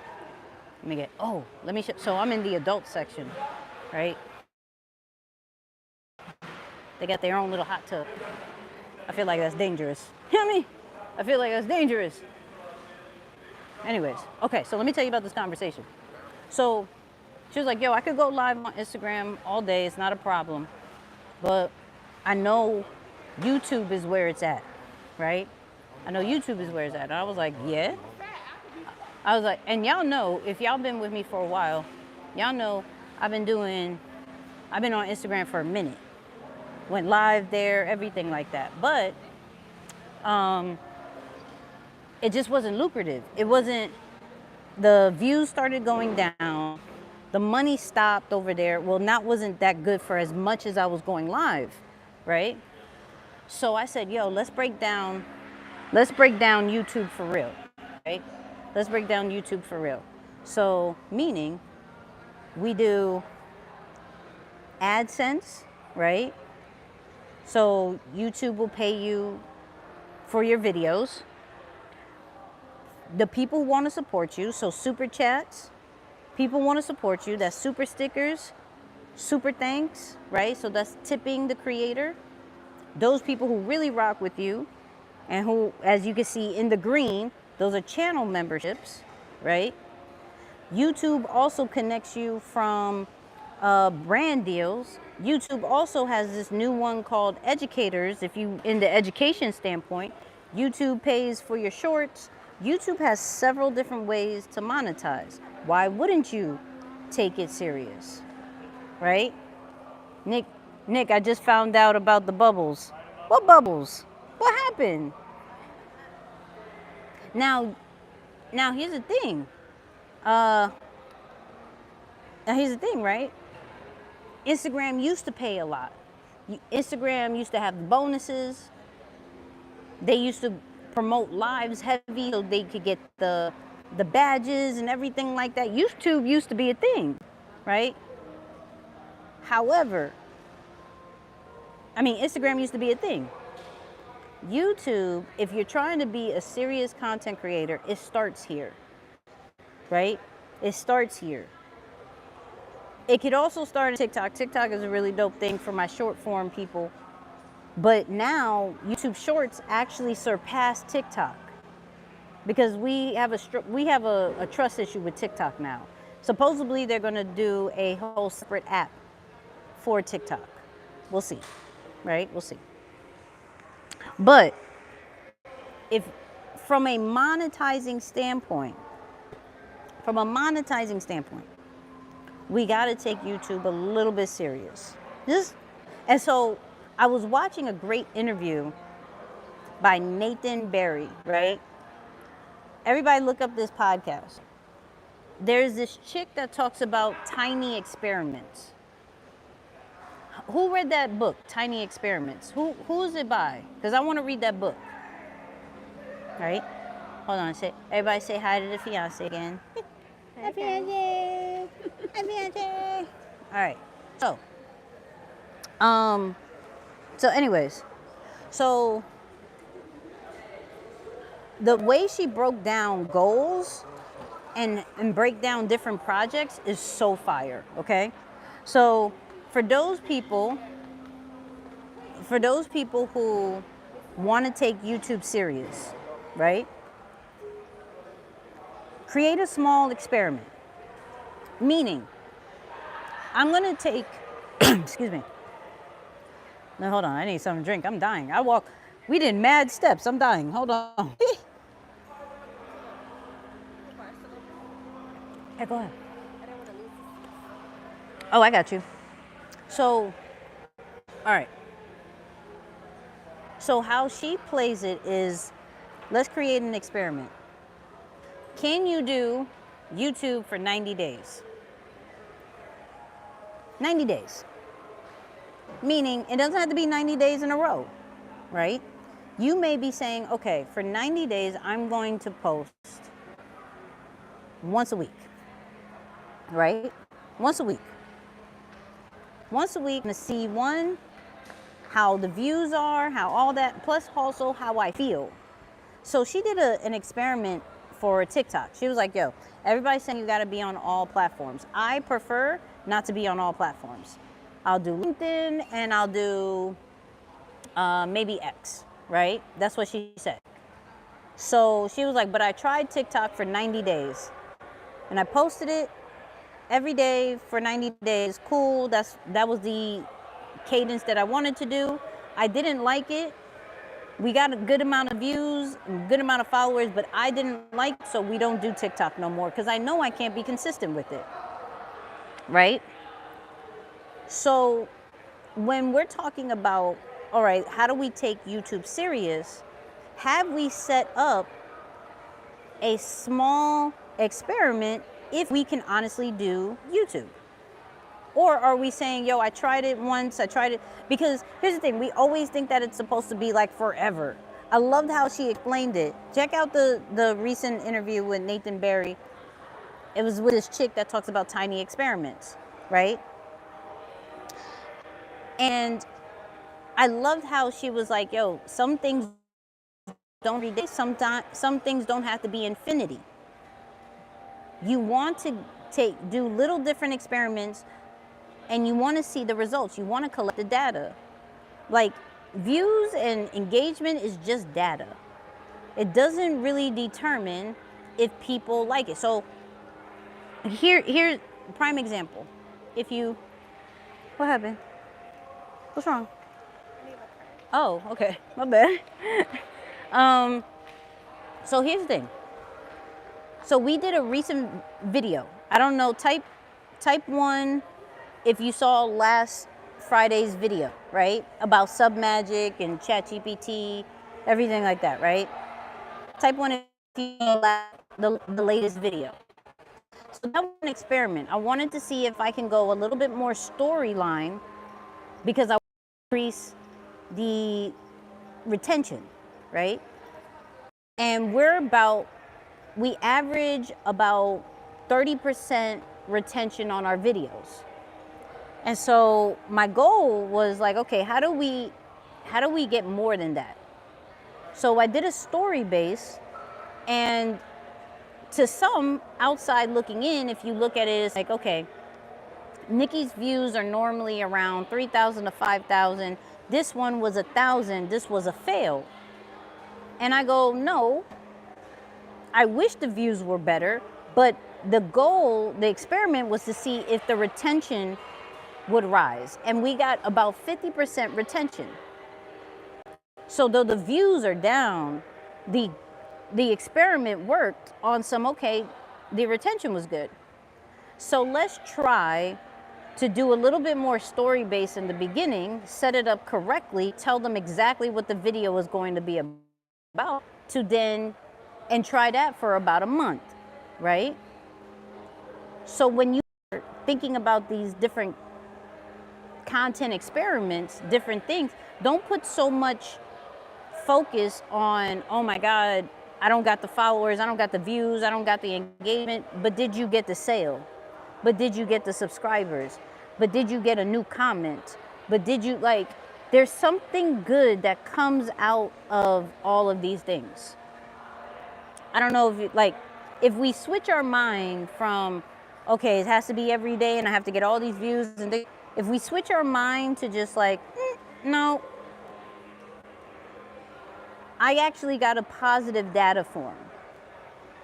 Let me show. So I'm in the adult section, right? They got their own little hot tub. I feel like that's dangerous. Hear me? I feel like that's dangerous. Anyways, okay, so let me tell you about this conversation. So she was like, yo, I could go live on Instagram all day. It's not a problem. But I know YouTube is where it's at, right? I know YouTube is where it's at. And I was like, yeah. I was like, and y'all know, if y'all been with me for a while, y'all know I've been on Instagram for a minute. Went live there, everything like that. But it just wasn't lucrative. The views started going down. The money stopped over there. Well, wasn't that good for as much as I was going live, right? So I said, yo, let's break down YouTube for real, right? Let's break down YouTube for real. So, meaning, we do AdSense, right? So, YouTube will pay you for your videos. The people want to support you, so super chats. People want to support you. That's super stickers, super thanks, right? So that's tipping the creator. Those people who really rock with you and who, as you can see in the green, those are channel memberships, right? YouTube also connects you from brand deals. YouTube also has this new one called educators. If you in the education standpoint, YouTube pays for your shorts. YouTube has several different ways to monetize. Why wouldn't you take it serious, right? Nick, I just found out about the bubbles. What bubbles? What happened? Now here's the thing. Right? Instagram used to pay a lot. Instagram used to have the bonuses. They used to promote lives heavy so they could get the badges and everything like that. YouTube used to be a thing, right? However, Instagram used to be a thing. YouTube, if you're trying to be a serious content creator, it starts here, right? It starts here. It could also start on TikTok. TikTok is a really dope thing for my short form people. But now YouTube Shorts actually surpass TikTok because we have a trust issue with TikTok now. Supposedly they're going to do a whole separate app for TikTok. We'll see, right? We'll see. But if from a monetizing standpoint, we got to take YouTube a little bit serious. And so I was watching a great interview by Nathan Barry, right? Everybody look up this podcast. There's this chick that talks about tiny experiments. Who read that book, Tiny Experiments? Who's it by? Because I want to read that book. Right? Hold on, everybody say hi to the fiance again. Happy Auntie. Happy Auntie. All right. So anyways, so the way she broke down goals and break down different projects is so fire, okay? So for those people who want to take YouTube serious, right? Create a small experiment. Meaning, I'm gonna take, excuse me. No, hold on, I need something to drink. I'm dying. We did mad steps. I'm dying. Hold on. Hey, go ahead. Oh, I got you. So, all right. So how she plays it is, let's create an experiment. Can you do YouTube for 90 days? 90 days. Meaning, it doesn't have to be 90 days in a row, right? You may be saying, okay, for 90 days, I'm going to post once a week, right? Once a week. Once a week, to see how the views are, how all that, plus also how I feel. So she did an experiment for TikTok. She was like, yo, everybody's saying you gotta be on all platforms. I prefer not to be on all platforms. I'll do LinkedIn and I'll do maybe X, right? That's what she said. So she was like, but I tried TikTok for 90 days and I posted it every day for 90 days. Cool, that was the cadence that I wanted to do. I didn't like it. We got a good amount of views, good amount of followers, but I didn't like it, so we don't do TikTok no more because I know I can't be consistent with it, right? So when we're talking about, all right, how do we take YouTube serious? Have we set up a small experiment if we can honestly do YouTube? Or are we saying, yo, I tried it once, because here's the thing, we always think that it's supposed to be like forever. I loved how she explained it. Check out the recent interview with Nathan Barry. It was with this chick that talks about tiny experiments, right? And I loved how she was like, yo, some things don't read, some things don't have to be infinity. You want to do little different experiments and you want to see the results. You want to collect the data. Like, views and engagement is just data. It doesn't really determine if people like it. So here's prime example. What happened? What's wrong? Oh, okay, my bad. So here's the thing. So we did a recent video. I don't know, type 1 if you saw last Friday's video, right? About Submagic and ChatGPT, everything like that, right? Type 1 if you saw the latest video. So that was an experiment. I wanted to see if I can go a little bit more storyline because I want to increase the retention, right? And we average about 30% retention on our videos. And so my goal was like, okay, how do we get more than that? So I did a story base, and to some outside looking in, if you look at it, it's like, okay, Nicky's views are normally around 3,000 to 5,000. This one was 1,000. This was a fail. And I go, no, I wish the views were better, but the experiment was to see if the retention would rise. And we got about 50% retention. So though the views are down, the experiment worked on the retention was good. So let's try to do a little bit more story based in the beginning, set it up correctly, tell them exactly what the video is going to be about, and try that for about a month, right? So when you are thinking about these different content experiments, different things, don't put so much focus on, oh my God, I don't got the followers, I don't got the views, I don't got the engagement, but did you get the sale? But did you get the subscribers? But did you get a new comment? But did you, like, there's something good that comes out of all of these things. I don't know if you, like, if we switch our mind from, okay, it has to be every day and I have to get all these views, and if we switch our mind to just like, no, I actually got a positive data form.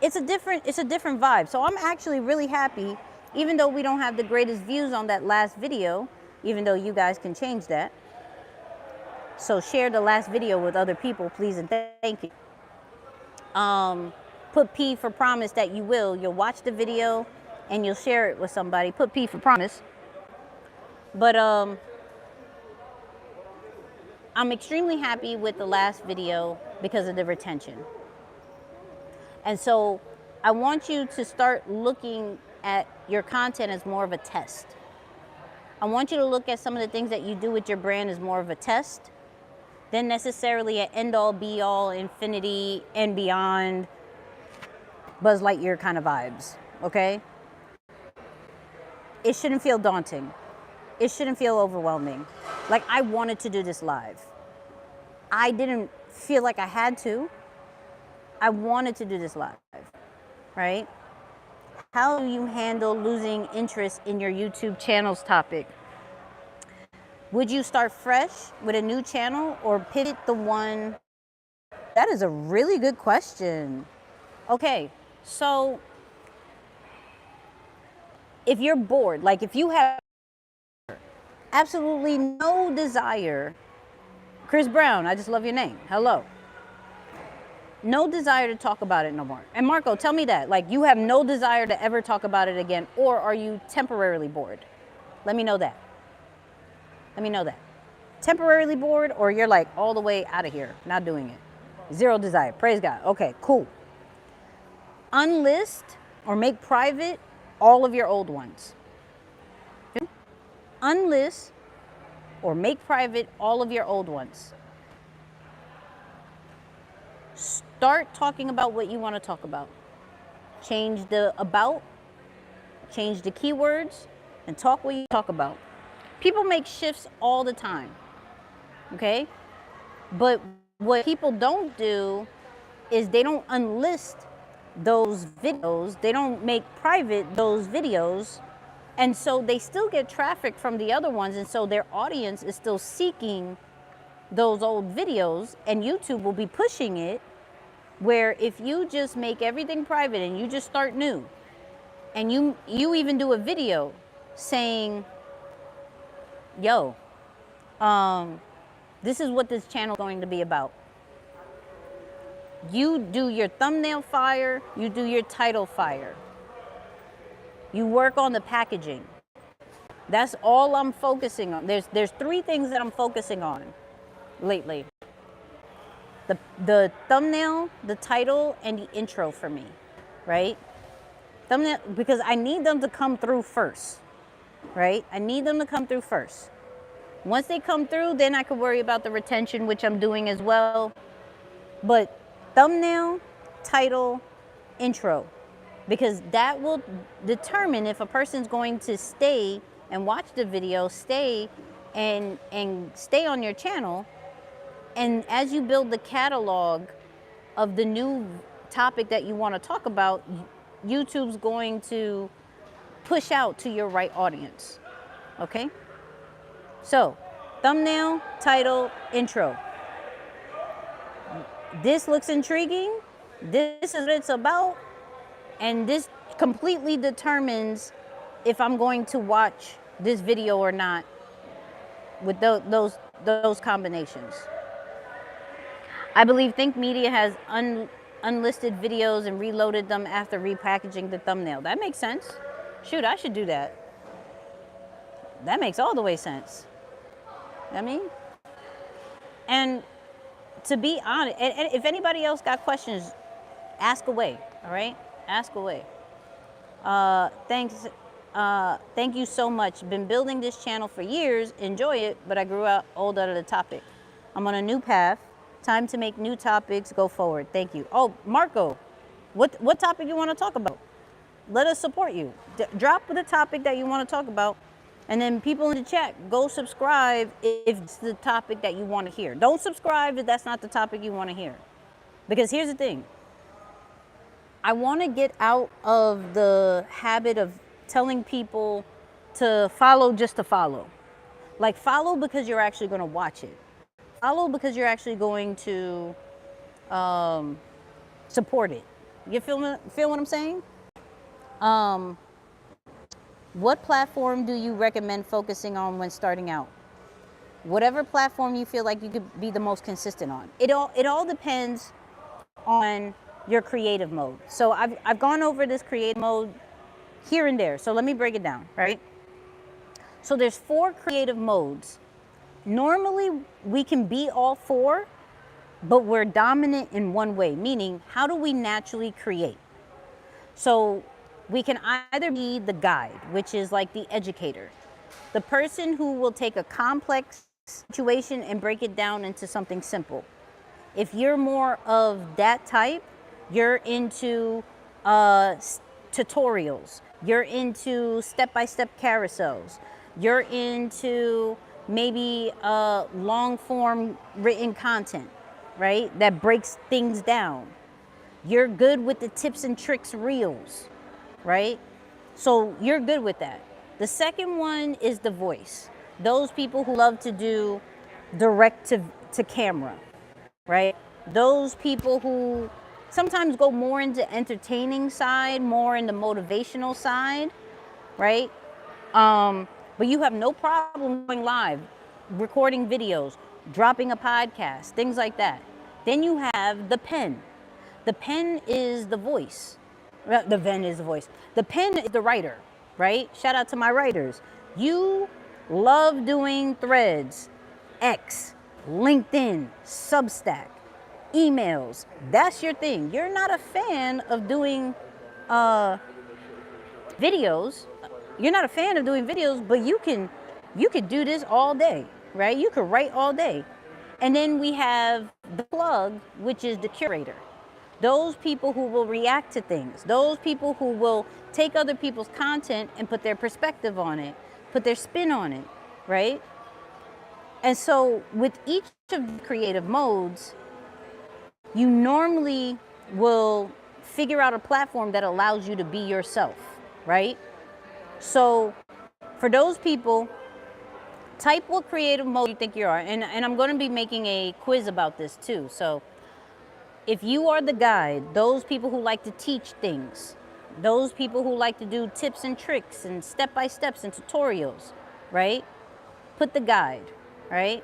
It's a different vibe. So I'm actually really happy, even though we don't have the greatest views on that last video, even though you guys can change that. So share the last video with other people, please, and thank you. Put P for promise that you will. You'll watch the video and you'll share it with somebody. Put P for promise. But I'm extremely happy with the last video because of the retention. And so I want you to start looking at your content as more of a test. I want you to look at some of the things that you do with your brand as more of a test than necessarily an end-all, be-all, infinity, and beyond Buzz Lightyear kind of vibes, okay? It shouldn't feel daunting. It shouldn't feel overwhelming. Like, I wanted to do this live. I didn't feel like I had to. I wanted to do this live, right? How do you handle losing interest in your YouTube channel's topic? Would you start fresh with a new channel or pivot the one? That is a really good question. Okay, so if you're bored, like if you have absolutely no desire, Chris Brown, I just love your name, hello. No desire to talk about it no more. And Marco, tell me that, like you have no desire to ever talk about it again, or are you temporarily bored? Let me know that. Let me know that. Temporarily bored, or you're like all the way out of here, not doing it. Zero desire, praise God. Okay, cool. Unlist or make private all of your old ones. Okay? Unlist or make private all of your old ones. Start talking about what you want to talk about. Change the about, change the keywords, and talk what you talk about. People make shifts all the time, okay? But what people don't do is they don't unlist those videos, they don't make private those videos, and so they still get traffic from the other ones, and so their audience is still seeking those old videos, and YouTube will be pushing it, where if you just make everything private and you just start new, and you even do a video saying, yo, this is what this channel is going to be about. You do your thumbnail fire, you do your title fire. You work on the packaging. That's all I'm focusing on. There's three things that I'm focusing on lately. The thumbnail, the title, and the intro for me, right? Thumbnail, because I need them to come through first, right? I need them to come through first. Once they come through, then I could worry about the retention, which I'm doing as well. But thumbnail, title, intro, because that will determine if a person's going to stay and watch the video, stay and stay on your channel. And as you build the catalog of the new topic that you want to talk about, YouTube's going to push out to your right audience, okay? So, thumbnail, title, intro. This looks intriguing, this is what it's about, and this completely determines if I'm going to watch this video or not with those combinations. I believe Think Media has unlisted videos and reloaded them after repackaging the thumbnail. That makes sense. Shoot, I should do that. That makes all the way sense. I mean, and to be honest, and if anybody else got questions, ask away, all right? Ask away. Thanks. Thank you so much. Been building this channel for years, enjoy it, but I grew out old out of the topic. I'm on a new path Time to make new topics. Go forward. Thank you. Oh, Marco, what topic you want to talk about? Let us support you. Drop the topic that you want to talk about, and then people in the chat, go subscribe if it's the topic that you want to hear. Don't subscribe if that's not the topic you want to hear. Because here's the thing. I want to get out of the habit of telling people to follow just to follow. Like, follow because you're actually going to watch it. Follow because you're actually going to support it. You feel what I'm saying? What platform do you recommend focusing on when starting out? Whatever platform you feel like you could be the most consistent on. It all depends on your creative mode. So I've gone over this creative mode here and there. So let me break it down, right? So there's 4 creative modes. Normally we can be all 4, but we're dominant in one way, meaning how do we naturally create? So we can either be the guide, which is like the educator, the person who will take a complex situation and break it down into something simple. If you're more of that type, you're into tutorials, you're into step-by-step carousels, you're into maybe long-form written content, right? That breaks things down. You're good with the tips and tricks reels, right? So you're good with that. The second one is the voice. Those people who love to do direct to camera, right? Those people who sometimes go more into entertaining side, more in the motivational side, right? But you have no problem going live, recording videos, dropping a podcast, things like that. Then you have the pen. The pen is the voice. The pen is the voice. The pen is the writer, right? Shout out to my writers. You love doing threads, X, LinkedIn, Substack, emails. That's your thing. You're not a fan of doing videos. You're not a fan of doing videos, but you could do this all day, right? You could write all day. And then we have the plug, which is the curator. Those people who will react to things. Those people who will take other people's content and put their perspective on it, put their spin on it, right? And so with each of the creative modes, you normally will figure out a platform that allows you to be yourself, right? So for those people, type what creative mode you think you are. And I'm going to be making a quiz about this too. So if you are the guide, those people who like to teach things, those people who like to do tips and tricks and step-by-steps and tutorials, right? Put the guide, right?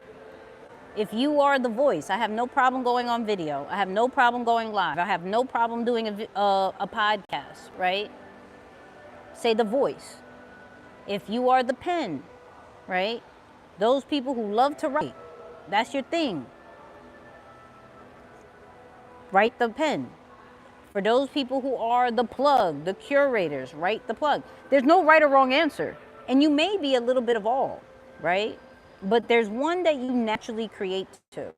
If you are the voice, I have no problem going on video. I have no problem going live. I have no problem doing a podcast, right? Say the voice. If you are the pen, right? Those people who love to write, that's your thing. Write the pen. For those people who are the plug, the curators, write the plug. There's no right or wrong answer. And you may be a little bit of all, right? But there's one that you naturally create to.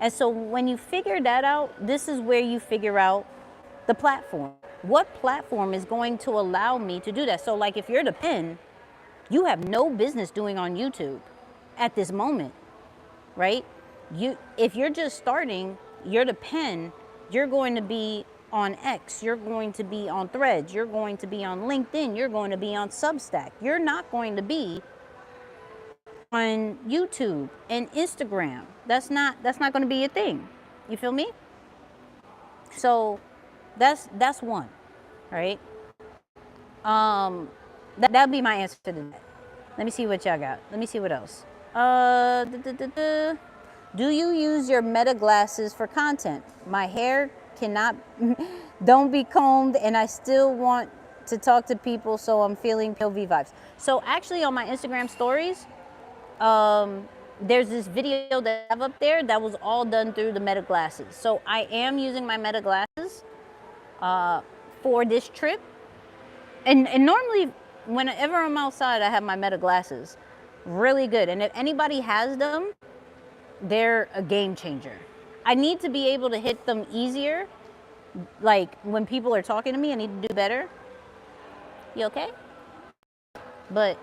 And so when you figure that out, this is where you figure out the platform. What platform is going to allow me to do that? So like if you're the pen, you have no business doing on YouTube at this moment, right? If you're just starting, you're the pen, you're going to be on X, you're going to be on Threads, you're going to be on LinkedIn, you're going to be on Substack. You're not going to be on YouTube and Instagram. That's not going to be a thing. You feel me? So that's one, right? That'd be my answer to that. Let me see what y'all got. Let me see what else. Do you use your Meta glasses for content? My hair cannot, don't be combed, and I still want to talk to people, so I'm feeling POV vibes. So actually on my Instagram stories, there's this video that I have up there that was all done through the Meta glasses. So I am using my Meta glasses for this trip. And normally, whenever I'm outside, I have my Meta glasses. Really good. And if anybody has them, they're a game changer. I need to be able to hit them easier. Like when people are talking to me, I need to do better. You okay? But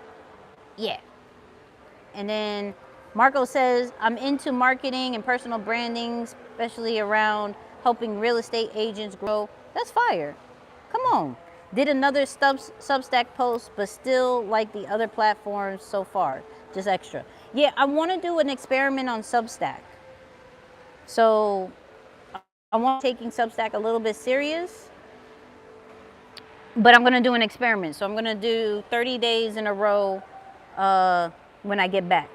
yeah. And then Marco says, I'm into marketing and personal branding, especially around helping real estate agents grow. That's fire. Come on. Did another Substack post, but still like the other platforms so far. Just extra. Yeah, I want to do an experiment on Substack. So I want taking Substack a little bit serious, but I'm going to do an experiment. So I'm going to do 30 days in a row when I get back.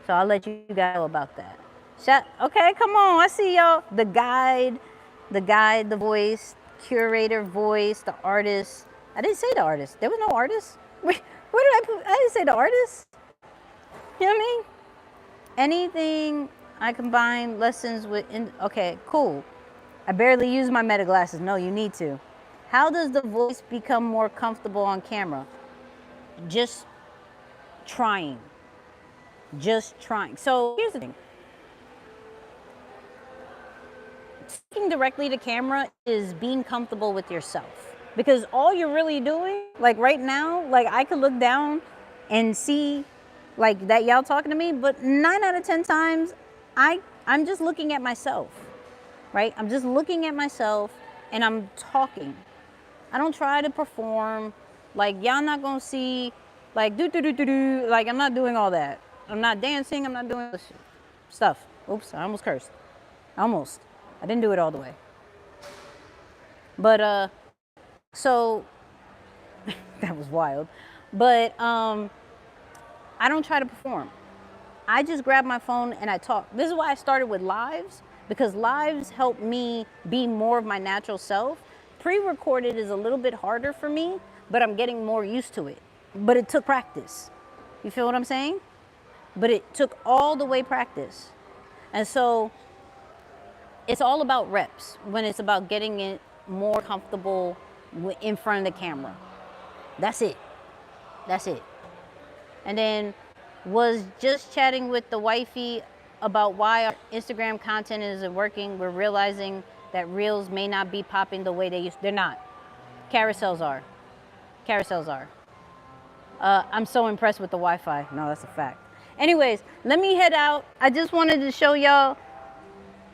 So I'll let you guys know about that. Okay, come on. I see y'all. The guide, the voice, curator voice, the artist. I didn't say the artist. There was no artist. Where did I put? I didn't say the artist. You know what I mean? Anything I combine lessons with. Okay, cool. I barely use my meta glasses. No, you need to. How does the voice become more comfortable on camera? Just trying. Just trying. So here's the thing. Speaking directly to camera is being comfortable with yourself. Because all you're really doing, like right now, like I could look down and see like that y'all talking to me, but 9 out of 10 times, I'm just looking at myself, right? I'm just looking at myself and I'm talking. I don't try to perform. Like y'all not gonna see like do. Like I'm not doing all that. I'm not dancing. I'm not doing this stuff. Oops, I almost cursed. Almost. I didn't do it all the way. But so that was wild. But I don't try to perform. I just grab my phone and I talk. This is why I started with lives, because lives help me be more of my natural self. Pre-recorded is a little bit harder for me, but I'm getting more used to it. But it took practice. You feel what I'm saying? But it took all the way practice. And so it's all about reps when it's about getting it more comfortable in front of the camera. That's it. That's it. And then was just chatting with the wifey about why our Instagram content isn't working. We're realizing that reels may not be popping the way they used. They're not. Carousels are. Carousels are. I'm so impressed with the Wi-Fi. No, that's a fact. Anyways, let me head out. I just wanted to show y'all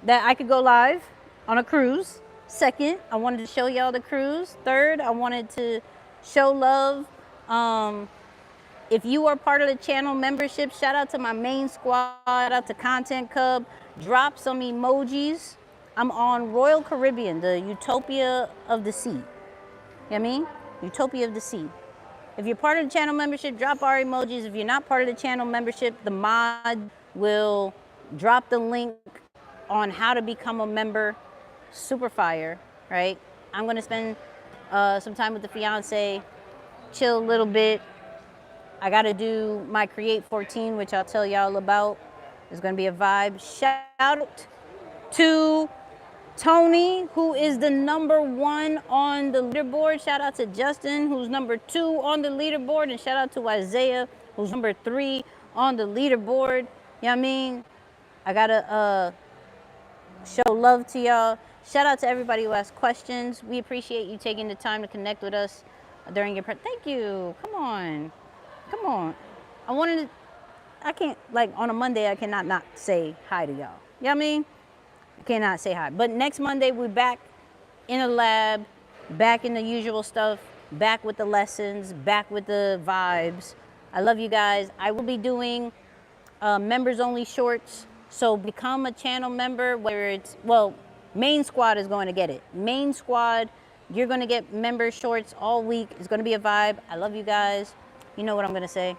that I could go live on a cruise. Second, I wanted to show y'all the cruise. Third, I wanted to show love. If you are part of the channel membership, shout out to my main squad, shout out to Content Cub. Drop some emojis. I'm on Royal Caribbean, the Utopia of the Sea. You know what I mean? Utopia of the Sea. If you're part of the channel membership, drop our emojis. If you're not part of the channel membership, the mod will drop the link on how to become a member. Super fire, right? I'm gonna spend some time with the fiance, chill a little bit. I gotta do my Create 14, which I'll tell y'all about. It's gonna be a vibe. Shout out to Tony, who is the #1 on the leaderboard. Shout out to Justin, who's #2 on the leaderboard. And shout out to Isaiah, who's #3 on the leaderboard. You know what I mean? I gotta show love to y'all. Shout out to everybody who asked questions. We appreciate you taking the time to connect with us during your thank you. Come on. Come on. I can't, like on a Monday, I cannot not say hi to y'all. You know what I mean? I cannot say hi. But next Monday, we're back in a lab, back in the usual stuff, back with the lessons, back with the vibes. I love you guys. I will be doing members only shorts. So become a channel member, whether it's, well, main squad is going to get it. Main squad, you're going to get member shorts all week. It's going to be a vibe. I love you guys. You know what I'm going to say.